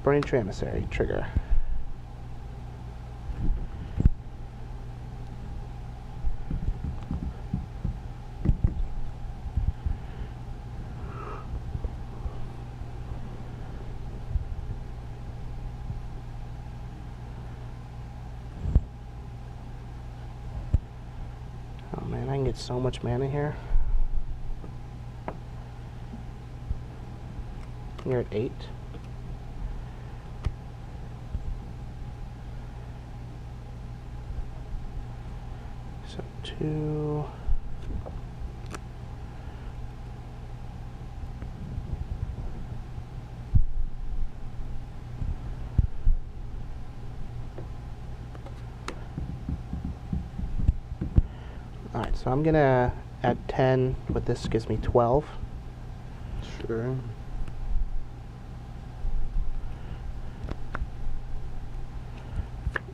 Burning Tree Emissary, trigger. Oh man, I can get so much mana here. You're at 8. So 2. Alright, so I'm gonna add 10, but this gives me 12. Sure.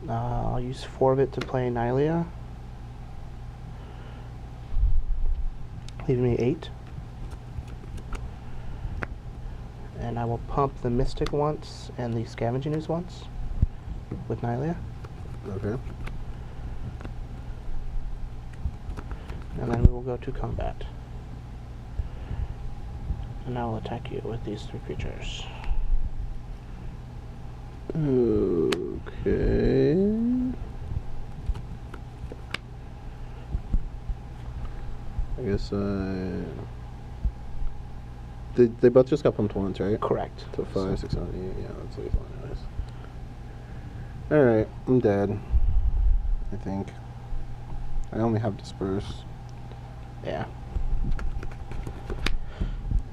I'll use 4 of it to play Nylea. Leaving me 8. And I will pump the Mystic once and the Scavenging Ooze once with Nylea. Okay. And then we will go to combat. And I will attack you with these 3 creatures. Okay. I guess they both just got pumped once, right? Correct. So 5, 6, 7, 8. Yeah, that's lethal anyways. Alright, I'm dead. I think. I only have Disperse. Yeah.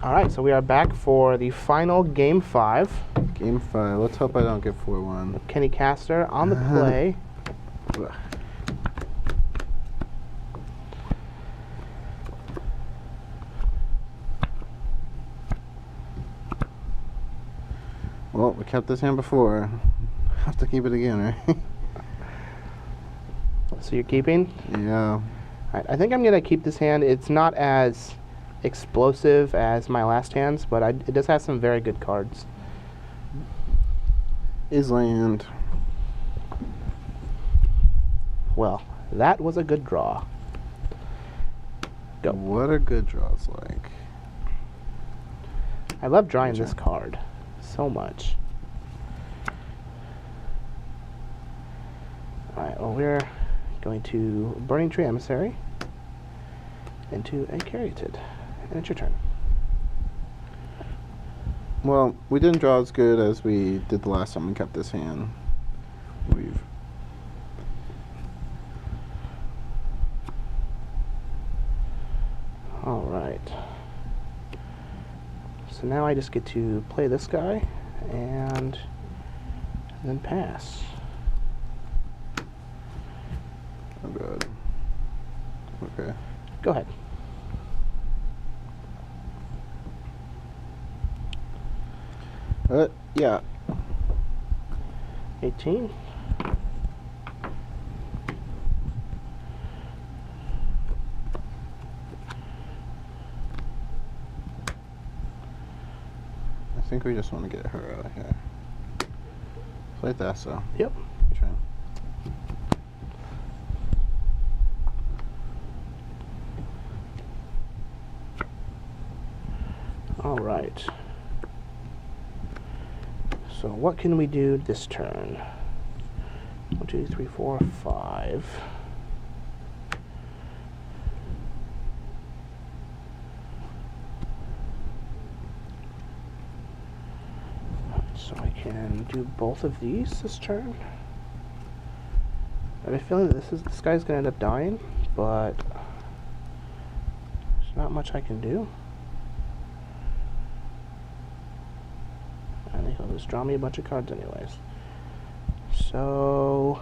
Alright, so we are back for the final Game 5. Game 5. Let's hope I don't get 4-1. Kenny Castor on the play. Well, we kept this hand before. Have to keep it again, right? So you're keeping? Yeah. Alright, I think I'm going to keep this hand. It's not as explosive as my last hands, but it does have some very good cards. Is land. Well, that was a good draw. Go. What are good draws like? I love drawing Gotcha. this card so much. Alright, well we're going to Burning Tree Emissary into a Caryatid. And it's your turn. Well, we didn't draw as good as we did the last time we kept this hand. We've Alright. So now I just get to play this guy and then pass. Oh god. Okay. Go ahead. Yeah. 18. I think we just want to get her out of here. Play that, so. Yep. You try. All right. So what can we do this turn? 1, 2, 3, 4, 5. So I can do both of these this turn. I have a feeling that this guy's gonna end up dying, but there's not much I can do. I think he'll just draw me a bunch of cards anyways. So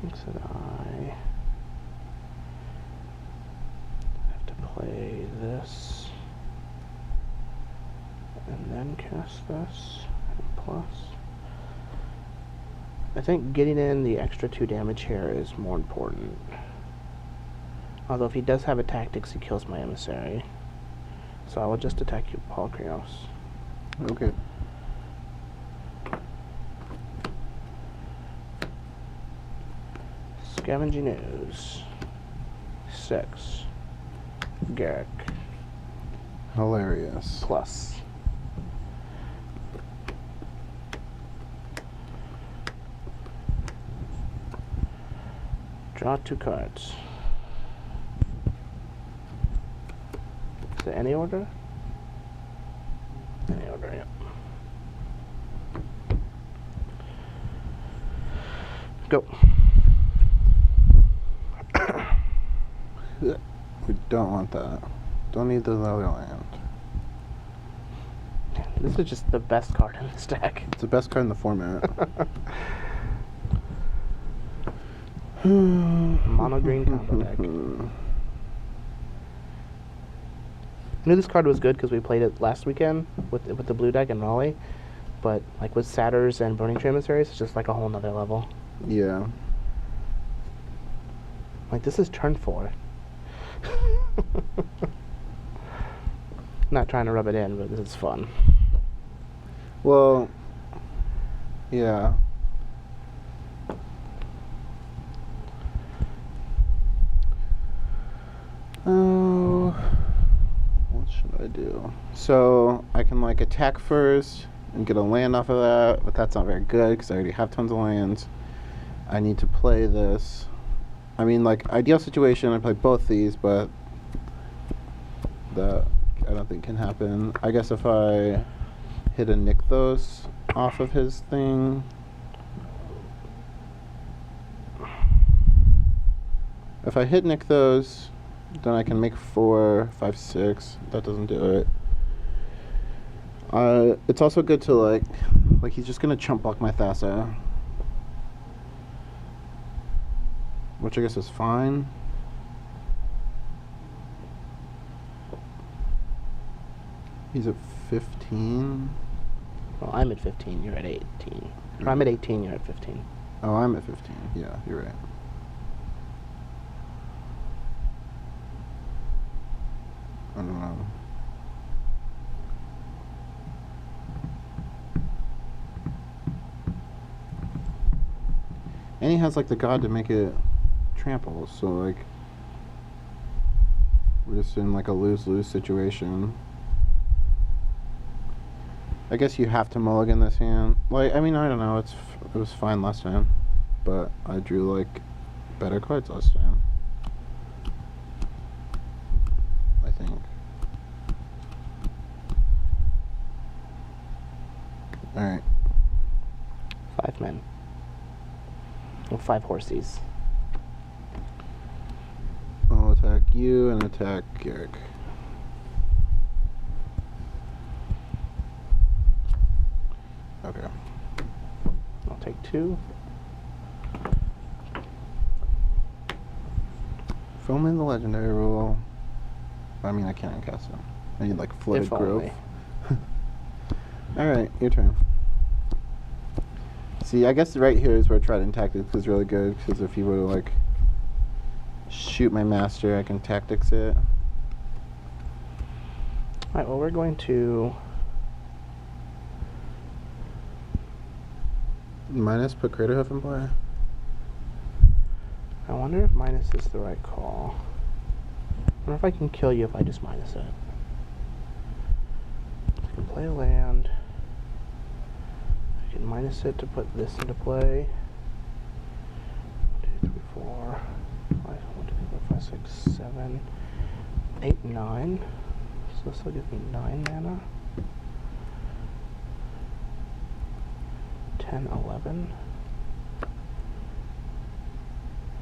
thinks that I have to play this and then cast this and plus. I think getting in the extra 2 damage here is more important. Although if he does have a tactics, he kills my emissary. So I will just attack you, Paul Krios. Okay. Scavenging Ooze. 6. Garrick. Hilarious. Plus. Draw 2 cards. Is it any order? Any order, yep. Go. We don't want that. Don't need the other land. This is just the best card in this deck. It's the best card in the format. Mono green combo deck. I knew this card was good because we played it last weekend with the blue deck in Raleigh, but like with Satyrs and Burning Tree Emissaries, it's just like a whole nother level. Yeah. Like this is turn 4. Not trying to rub it in, but this is fun. Well, yeah. Oh, what should I do? So I can like attack first and get a land off of that, but that's not very good because I already have tons of lands. I need to play this. I mean, like ideal situation, I play both these, but that I don't think can happen. I guess if I hit a Nykthos off of his thing. If I hit Nykthos, then I can make 4, 5, 6. That doesn't do it. It's also good to like he's just gonna chump block my Thassa, which I guess is fine. He's at 15. Well, I'm at 15, you're at 18. Or I'm at 18, you're at 15. Oh, I'm at 15. Yeah, you're right. I don't know. And he has like the god to make it trample, so like we're just in like a lose-lose situation. I guess you have to mulligan this hand. Like, I mean, I don't know. It was fine last time, but I drew like better cards last time, I think. All right. 5 men. Well, 5 horsies. I'll attack you and attack Garrick. Okay. I'll take 2. If only the legendary rule. I mean, I can't on Castor. I need like flooded If growth. only. Alright, your turn. See, I guess right here is where Trident Tactics is really good, because if you were to like shoot my master, I can tactics it. Alright, well, we're going to Minus, put Craterhoof in play. I wonder if minus is the right call. I wonder if I can kill you if I just minus it. I can play a land. I can minus it to put this into play. 1, 2, 3, 4, 5, 1, 2, 3, 4, 5, 6, 7, 8, 9. So this will give me 9 mana. 10, 11.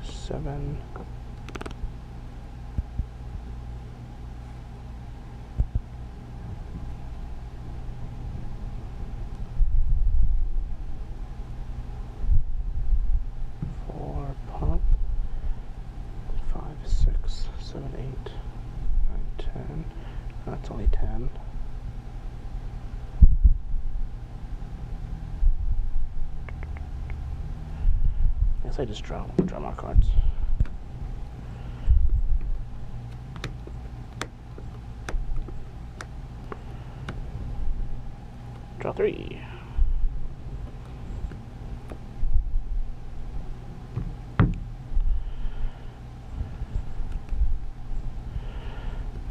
7. Pump. 5, 6, 7, 8, 9, 10. That's only 10. I guess I just draw my cards. Draw 3.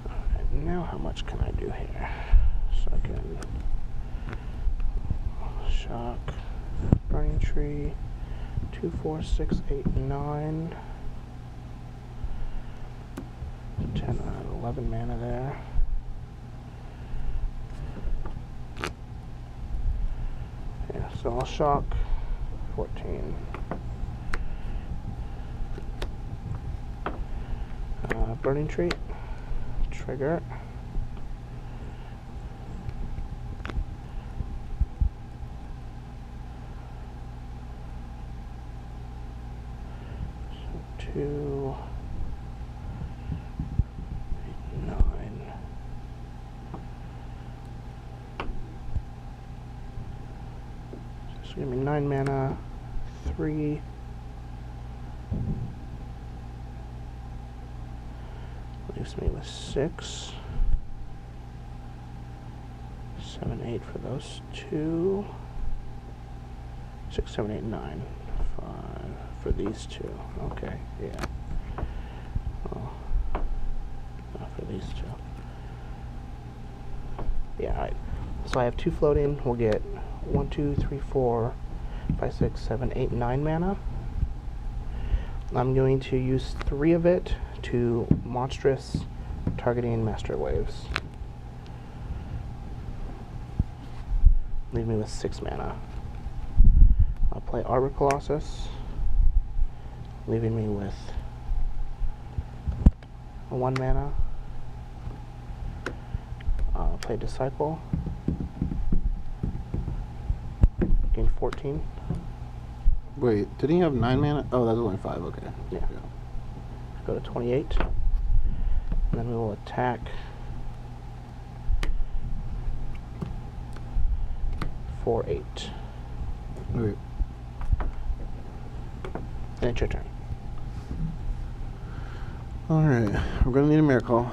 Alright, now how much can I do here? So I can shock, burning tree, 2, 4, 6, 8, 9, 10, 11 mana there. Yeah, so I'll shock 14. Burning tree, trigger. So 2, 8, 9. So give me 9 mana, 3. Leaves me with 6. 7, 8 for those 2. 6, 7, 8, 9. 5 for these 2. Okay, yeah. Oh, not for these 2. Yeah, alright. So I have 2 floating. We'll get 1, 2, 3, 4, 5, 6, 7, 8, 9 mana. I'm going to use 3 of it to monstrous targeting master waves. Leave me with 6 mana. I'll play Arbor Colossus, leaving me with 1 mana. I'll play Disciple, gain 14. Wait, didn't he have 9 mana? Oh, that's only 5, okay. Yeah. Go to 28. And then we will attack for 8. Wait. And it's your turn. Alright, we're gonna need a miracle.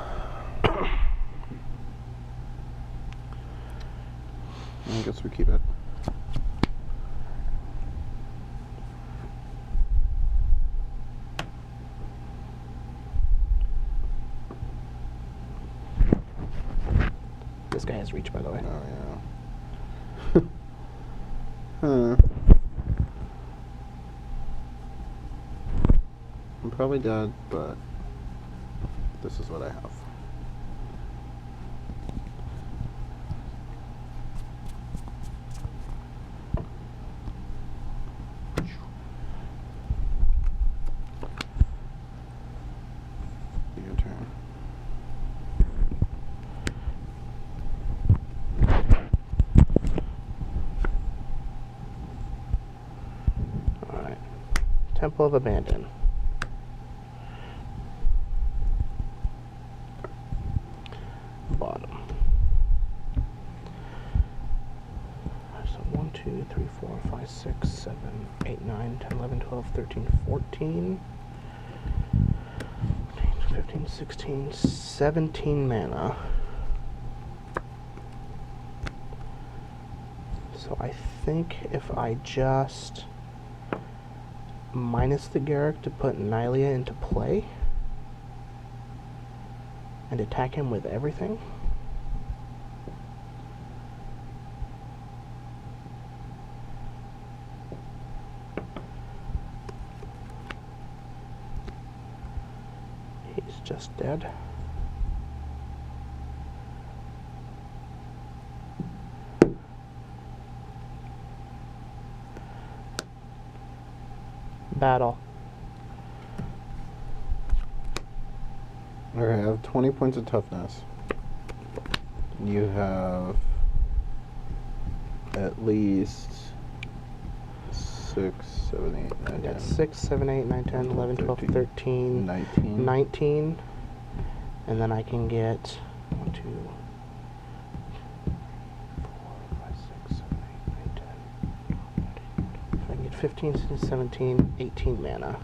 I guess we keep it. This guy has reach, by the way. Oh, yeah. Huh. I'm probably dead, but this is what I have. Your turn. Temple of Abandon. Bottom. So 1, 2, 3, 4, 5, 6, 7, 8, 9, 10, 11, 12, 13, 14, 15, 16, 17 mana. So I think if I just minus the Garrick to put Nylea into play and attack him with everything. He's just dead. Battle. Okay, I have 20 points of toughness. You have at least 6, 7, 8, 9, 10. That's 6, 7, 8, 9, 10, 11, 12, 13, 19. And then I can get 1, 2, 4, 5, 6, 7, 8, 9, 10. I can get 15, 16, 17, 18 mana,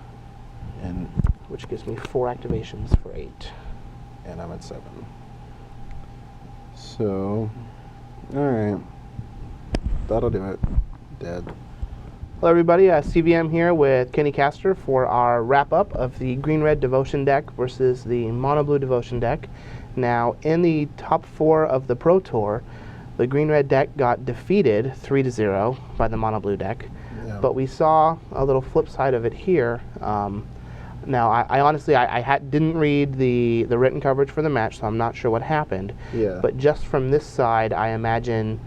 And which gives me 4 activations for 8. and I'm at 7. So, alright. That'll do it. Dead. Hello everybody, CVM here with Kenny Castor for our wrap-up of the Green-Red Devotion deck versus the Mono-Blue Devotion deck. Now, in the top 4 of the Pro Tour, the Green-Red deck got defeated 3-0 by the Mono-Blue deck, Yeah. but we saw a little flip side of it here. Now, I honestly, didn't read the written coverage for the match, so I'm not sure what happened. Yeah. But just from this side, I imagine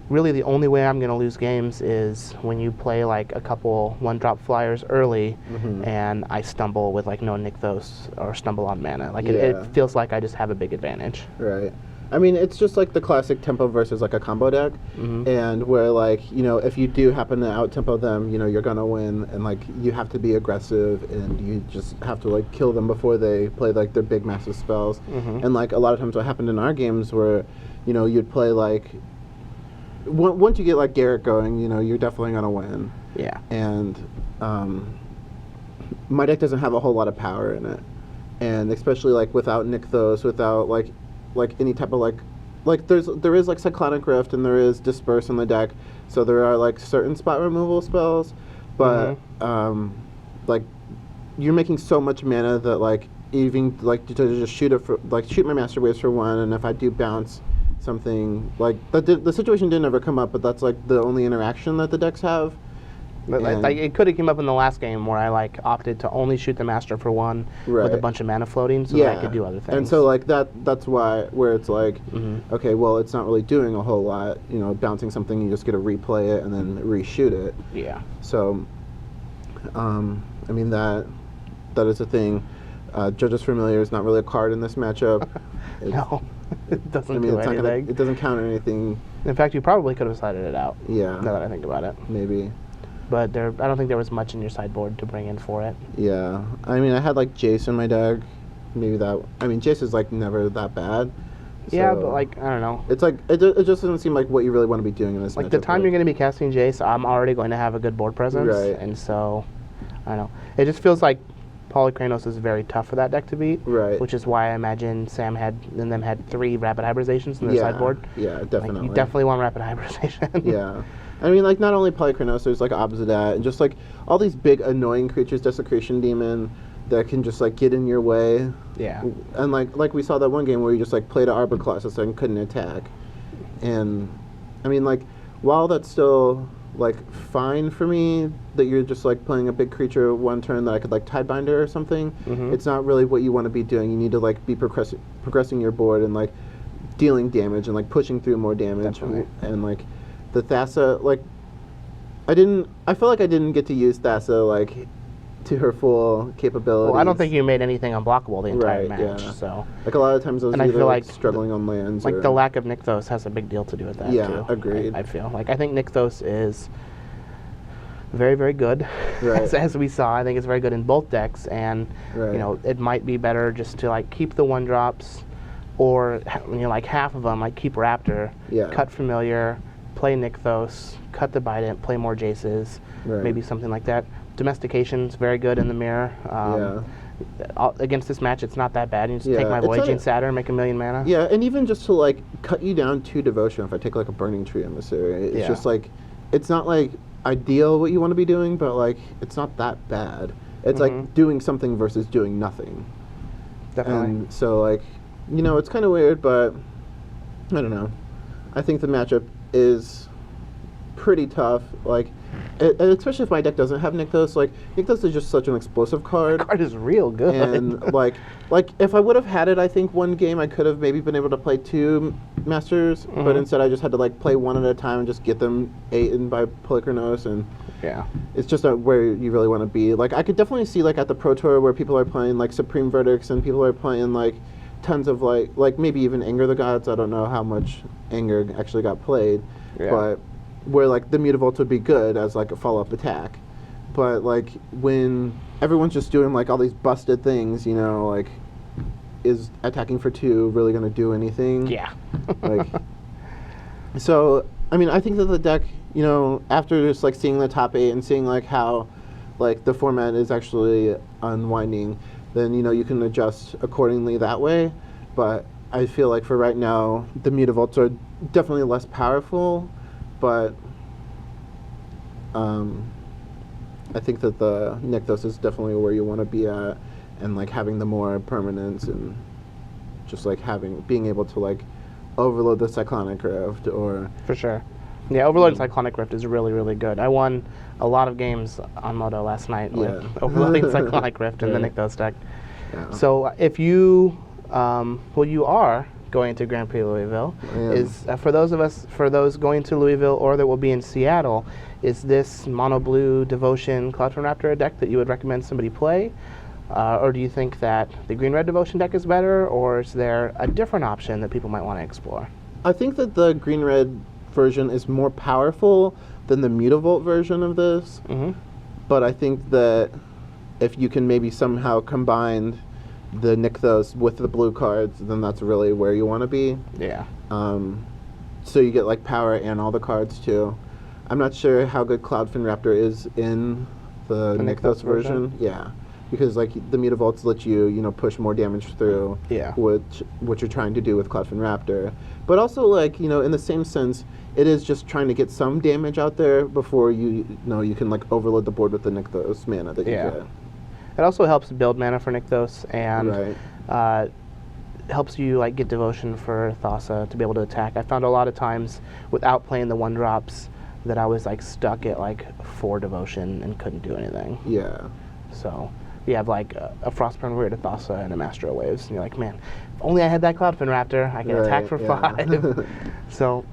really the only way I'm going to lose games is when you play like a couple one-drop flyers early and I stumble with like no Nykthos or stumble on mana. Like it feels like I just have a big advantage. Right. I mean, it's just like the classic tempo versus like a combo deck, and where like, you know, if you do happen to out-tempo them, you know, you're gonna win, and like you have to be aggressive, and you just have to like kill them before they play like their big massive spells. And like a lot of times what happened in our games where, you know, you'd play like, once you get like Garrett going, you know, you're definitely gonna win. Yeah. And my deck doesn't have a whole lot of power in it, and especially like without Nykthos, without like any type of like there is like Cyclonic Rift and there is Disperse in the deck, so there are like certain spot removal spells, but like you're making so much mana that like even like to just shoot it for like shoot my Master Waves for 1, and if I do bounce something like the situation didn't ever come up, but that's like the only interaction that the decks have. Like it could have came up in the last game where I like opted to only shoot the Master for 1 with a bunch of mana floating so that I could do other things. And so like that's why where it's like, okay, well it's not really doing a whole lot, you know, bouncing something, you just get to replay it and then reshoot it. Yeah. So I mean that is a thing. Judge's Familiar is not really a card in this matchup. No. It doesn't do anything. It doesn't count anything. In fact, you probably could have decided it out. Yeah. Now that I think about it. Maybe. But I don't think there was much in your sideboard to bring in for it. Yeah. I mean, I had like Jace in my deck. Maybe that. I mean, Jace is like never that bad. Yeah, so but like, I don't know. It's like, it just doesn't seem like what you really want to be doing in this Like matchup. the time you're going to be casting Jace, I'm already going to have a good board presence. Right. And so, I don't know. It just feels like Polykranos is very tough for that deck to beat. Right. Which is why I imagine Sam and them had 3 rapid hybridizations in their sideboard. Yeah, definitely. Like, you definitely want rapid hybridization. Yeah. I mean, like, not only Polykranos, there's, like, Obsidat, and just, like, all these big annoying creatures, Desecration Demon, that can just, like, get in your way. Yeah. And, like we saw that one game where you just, like, played an Arbor Colossus and couldn't attack. And, I mean, like, while that's still, like, fine for me, that you're just, like, playing a big creature one turn that I could, like, Tidebinder or something, it's not really what you want to be doing. You need to, like, be progressing your board and, like, dealing damage and, like, pushing through more damage. Definitely. And, like, the Thassa, like, I feel like I didn't get to use Thassa, like, to her full capabilities. Well, I don't think you made anything unblockable the entire Right, match. yeah. So, like, a lot of times I was and I either feel like like struggling on lands. like or, the lack of Nykthos has a big deal to do with that Yeah, too. agreed. I feel like I think Nykthos is very, very good. Right. as we saw, I think it's very good in both decks, and Right. you know, it might be better just to like keep the 1-drops, or like half of them, like keep Raptor, Yeah. cut Familiar, play Nykthos, cut the Bident, play more Jaces, Right. maybe something like that. Domestication's very good in the mirror. Against this match, it's not that bad. You just Yeah, take my it's Voyaging not Satyr, make 1,000,000 mana. Yeah, and even just to like cut you down to Devotion, if I take like a Burning Tree Emissary, it's Yeah. just like, it's not like ideal what you want to be doing, but like it's not that bad. It's like doing something versus doing nothing. Definitely. And so like, you know, it's kind of weird, but I don't know. I think the matchup is pretty tough. Like, especially if my deck doesn't have Nykthos. Like, Nykthos is just such an explosive card. The card is real good. And like if I would have had it, I think one game I could have maybe been able to play 2 Masters, but instead I just had to like play one at a time and just get them eaten by Polychronos, and yeah. it's just not where you really want to be. Like, I could definitely see like at the Pro Tour where people are playing like Supreme Verdicts and people are playing like tons of like maybe even Anger the Gods. I don't know how much Anger actually got played, but where like the Mutavault would be good as like a follow-up attack. But like when everyone's just doing like all these busted things, you know, like, is attacking for 2 really going to do anything? Yeah. Like, so I mean, I think that the deck, you know, after just like seeing the top 8 and seeing like how like the format is actually unwinding, then you know you can adjust accordingly that way. But I feel like for right now, the Mutavaults are definitely less powerful, but I think that the Nykthos is definitely where you want to be at, and like having the more permanence and just like being able to like overload the Cyclonic Rift or... For sure. Yeah, Overloading Cyclonic Rift is really, really good. I won a lot of games on Moto last night with Overloading Cyclonic Rift in the Nykthos deck. Yeah. So if you, you are going to Grand Prix Louisville, is for those going to Louisville or that will be in Seattle, is this Mono Blue Devotion Cloudfin Raptor a deck that you would recommend somebody play? Or do you think that the Green-Red Devotion deck is better, or is there a different option that people might want to explore? I think that the Green-Red version is more powerful than the Mutavault version of this, but I think that if you can maybe somehow combine the Nykthos with the blue cards, then that's really where you want to be. Yeah. So you get like power and all the cards too. I'm not sure how good Cloudfin Raptor is in the Nykthos version. Yeah, because like the Mutavaults let you, you know, push more damage through. Yeah. What you're trying to do with Cloudfin Raptor, but also like, you know, in the same sense, it is just trying to get some damage out there before you know you can like overload the board with the Nykthos mana that you get. It also helps build mana for Nykthos, and helps you like get Devotion for Thassa to be able to attack. I found a lot of times without playing the 1-drops that I was like stuck at like 4 Devotion and couldn't do anything. Yeah. So you have like a Frostburn Weird, a Thassa, and a Master Waves, and you're like, man, if only I had that Cloudfin Raptor, I could attack for 5. So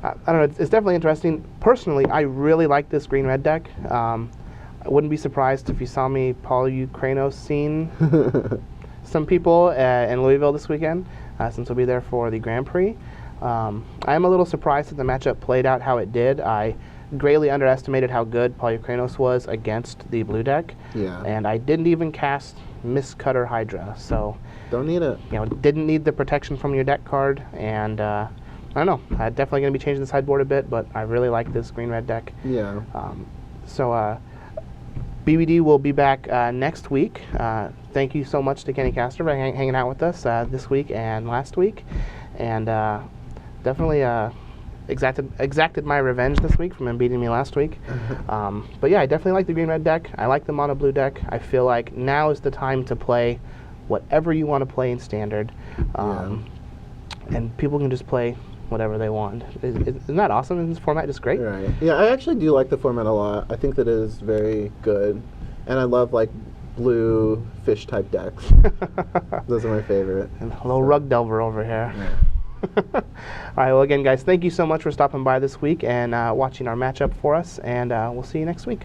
I don't know, it's definitely interesting. Personally, I really like this Green-Red deck. I wouldn't be surprised if you saw me Polychronos scene some people in Louisville this weekend, since we'll be there for the Grand Prix. I am a little surprised that the matchup played out how it did. I greatly underestimated how good Polychronos was against the blue deck. Yeah. And I didn't even cast Mistcutter Hydra, so don't need it. You know, didn't need the protection from your deck card, and I don't know. I'm definitely going to be changing the sideboard a bit, but I really like this green-red deck. Yeah. BBD will be back next week. Thank you so much to Kenny Castor for hanging out with us this week and last week, and definitely exacted my revenge this week from him beating me last week. But yeah, I definitely like the green-red deck. I like the mono-blue deck. I feel like now is the time to play whatever you want to play in Standard, and people can just play whatever they want. Isn't that awesome? Isn't this format just great? Right. Yeah, I actually do like the format a lot. I think that it is very good, and I love like blue fish type decks. Those are my favorite. And a little rug delver over here. Yeah. All right, well again guys, thank you so much for stopping by this week and watching our matchup for us, and we'll see you next week.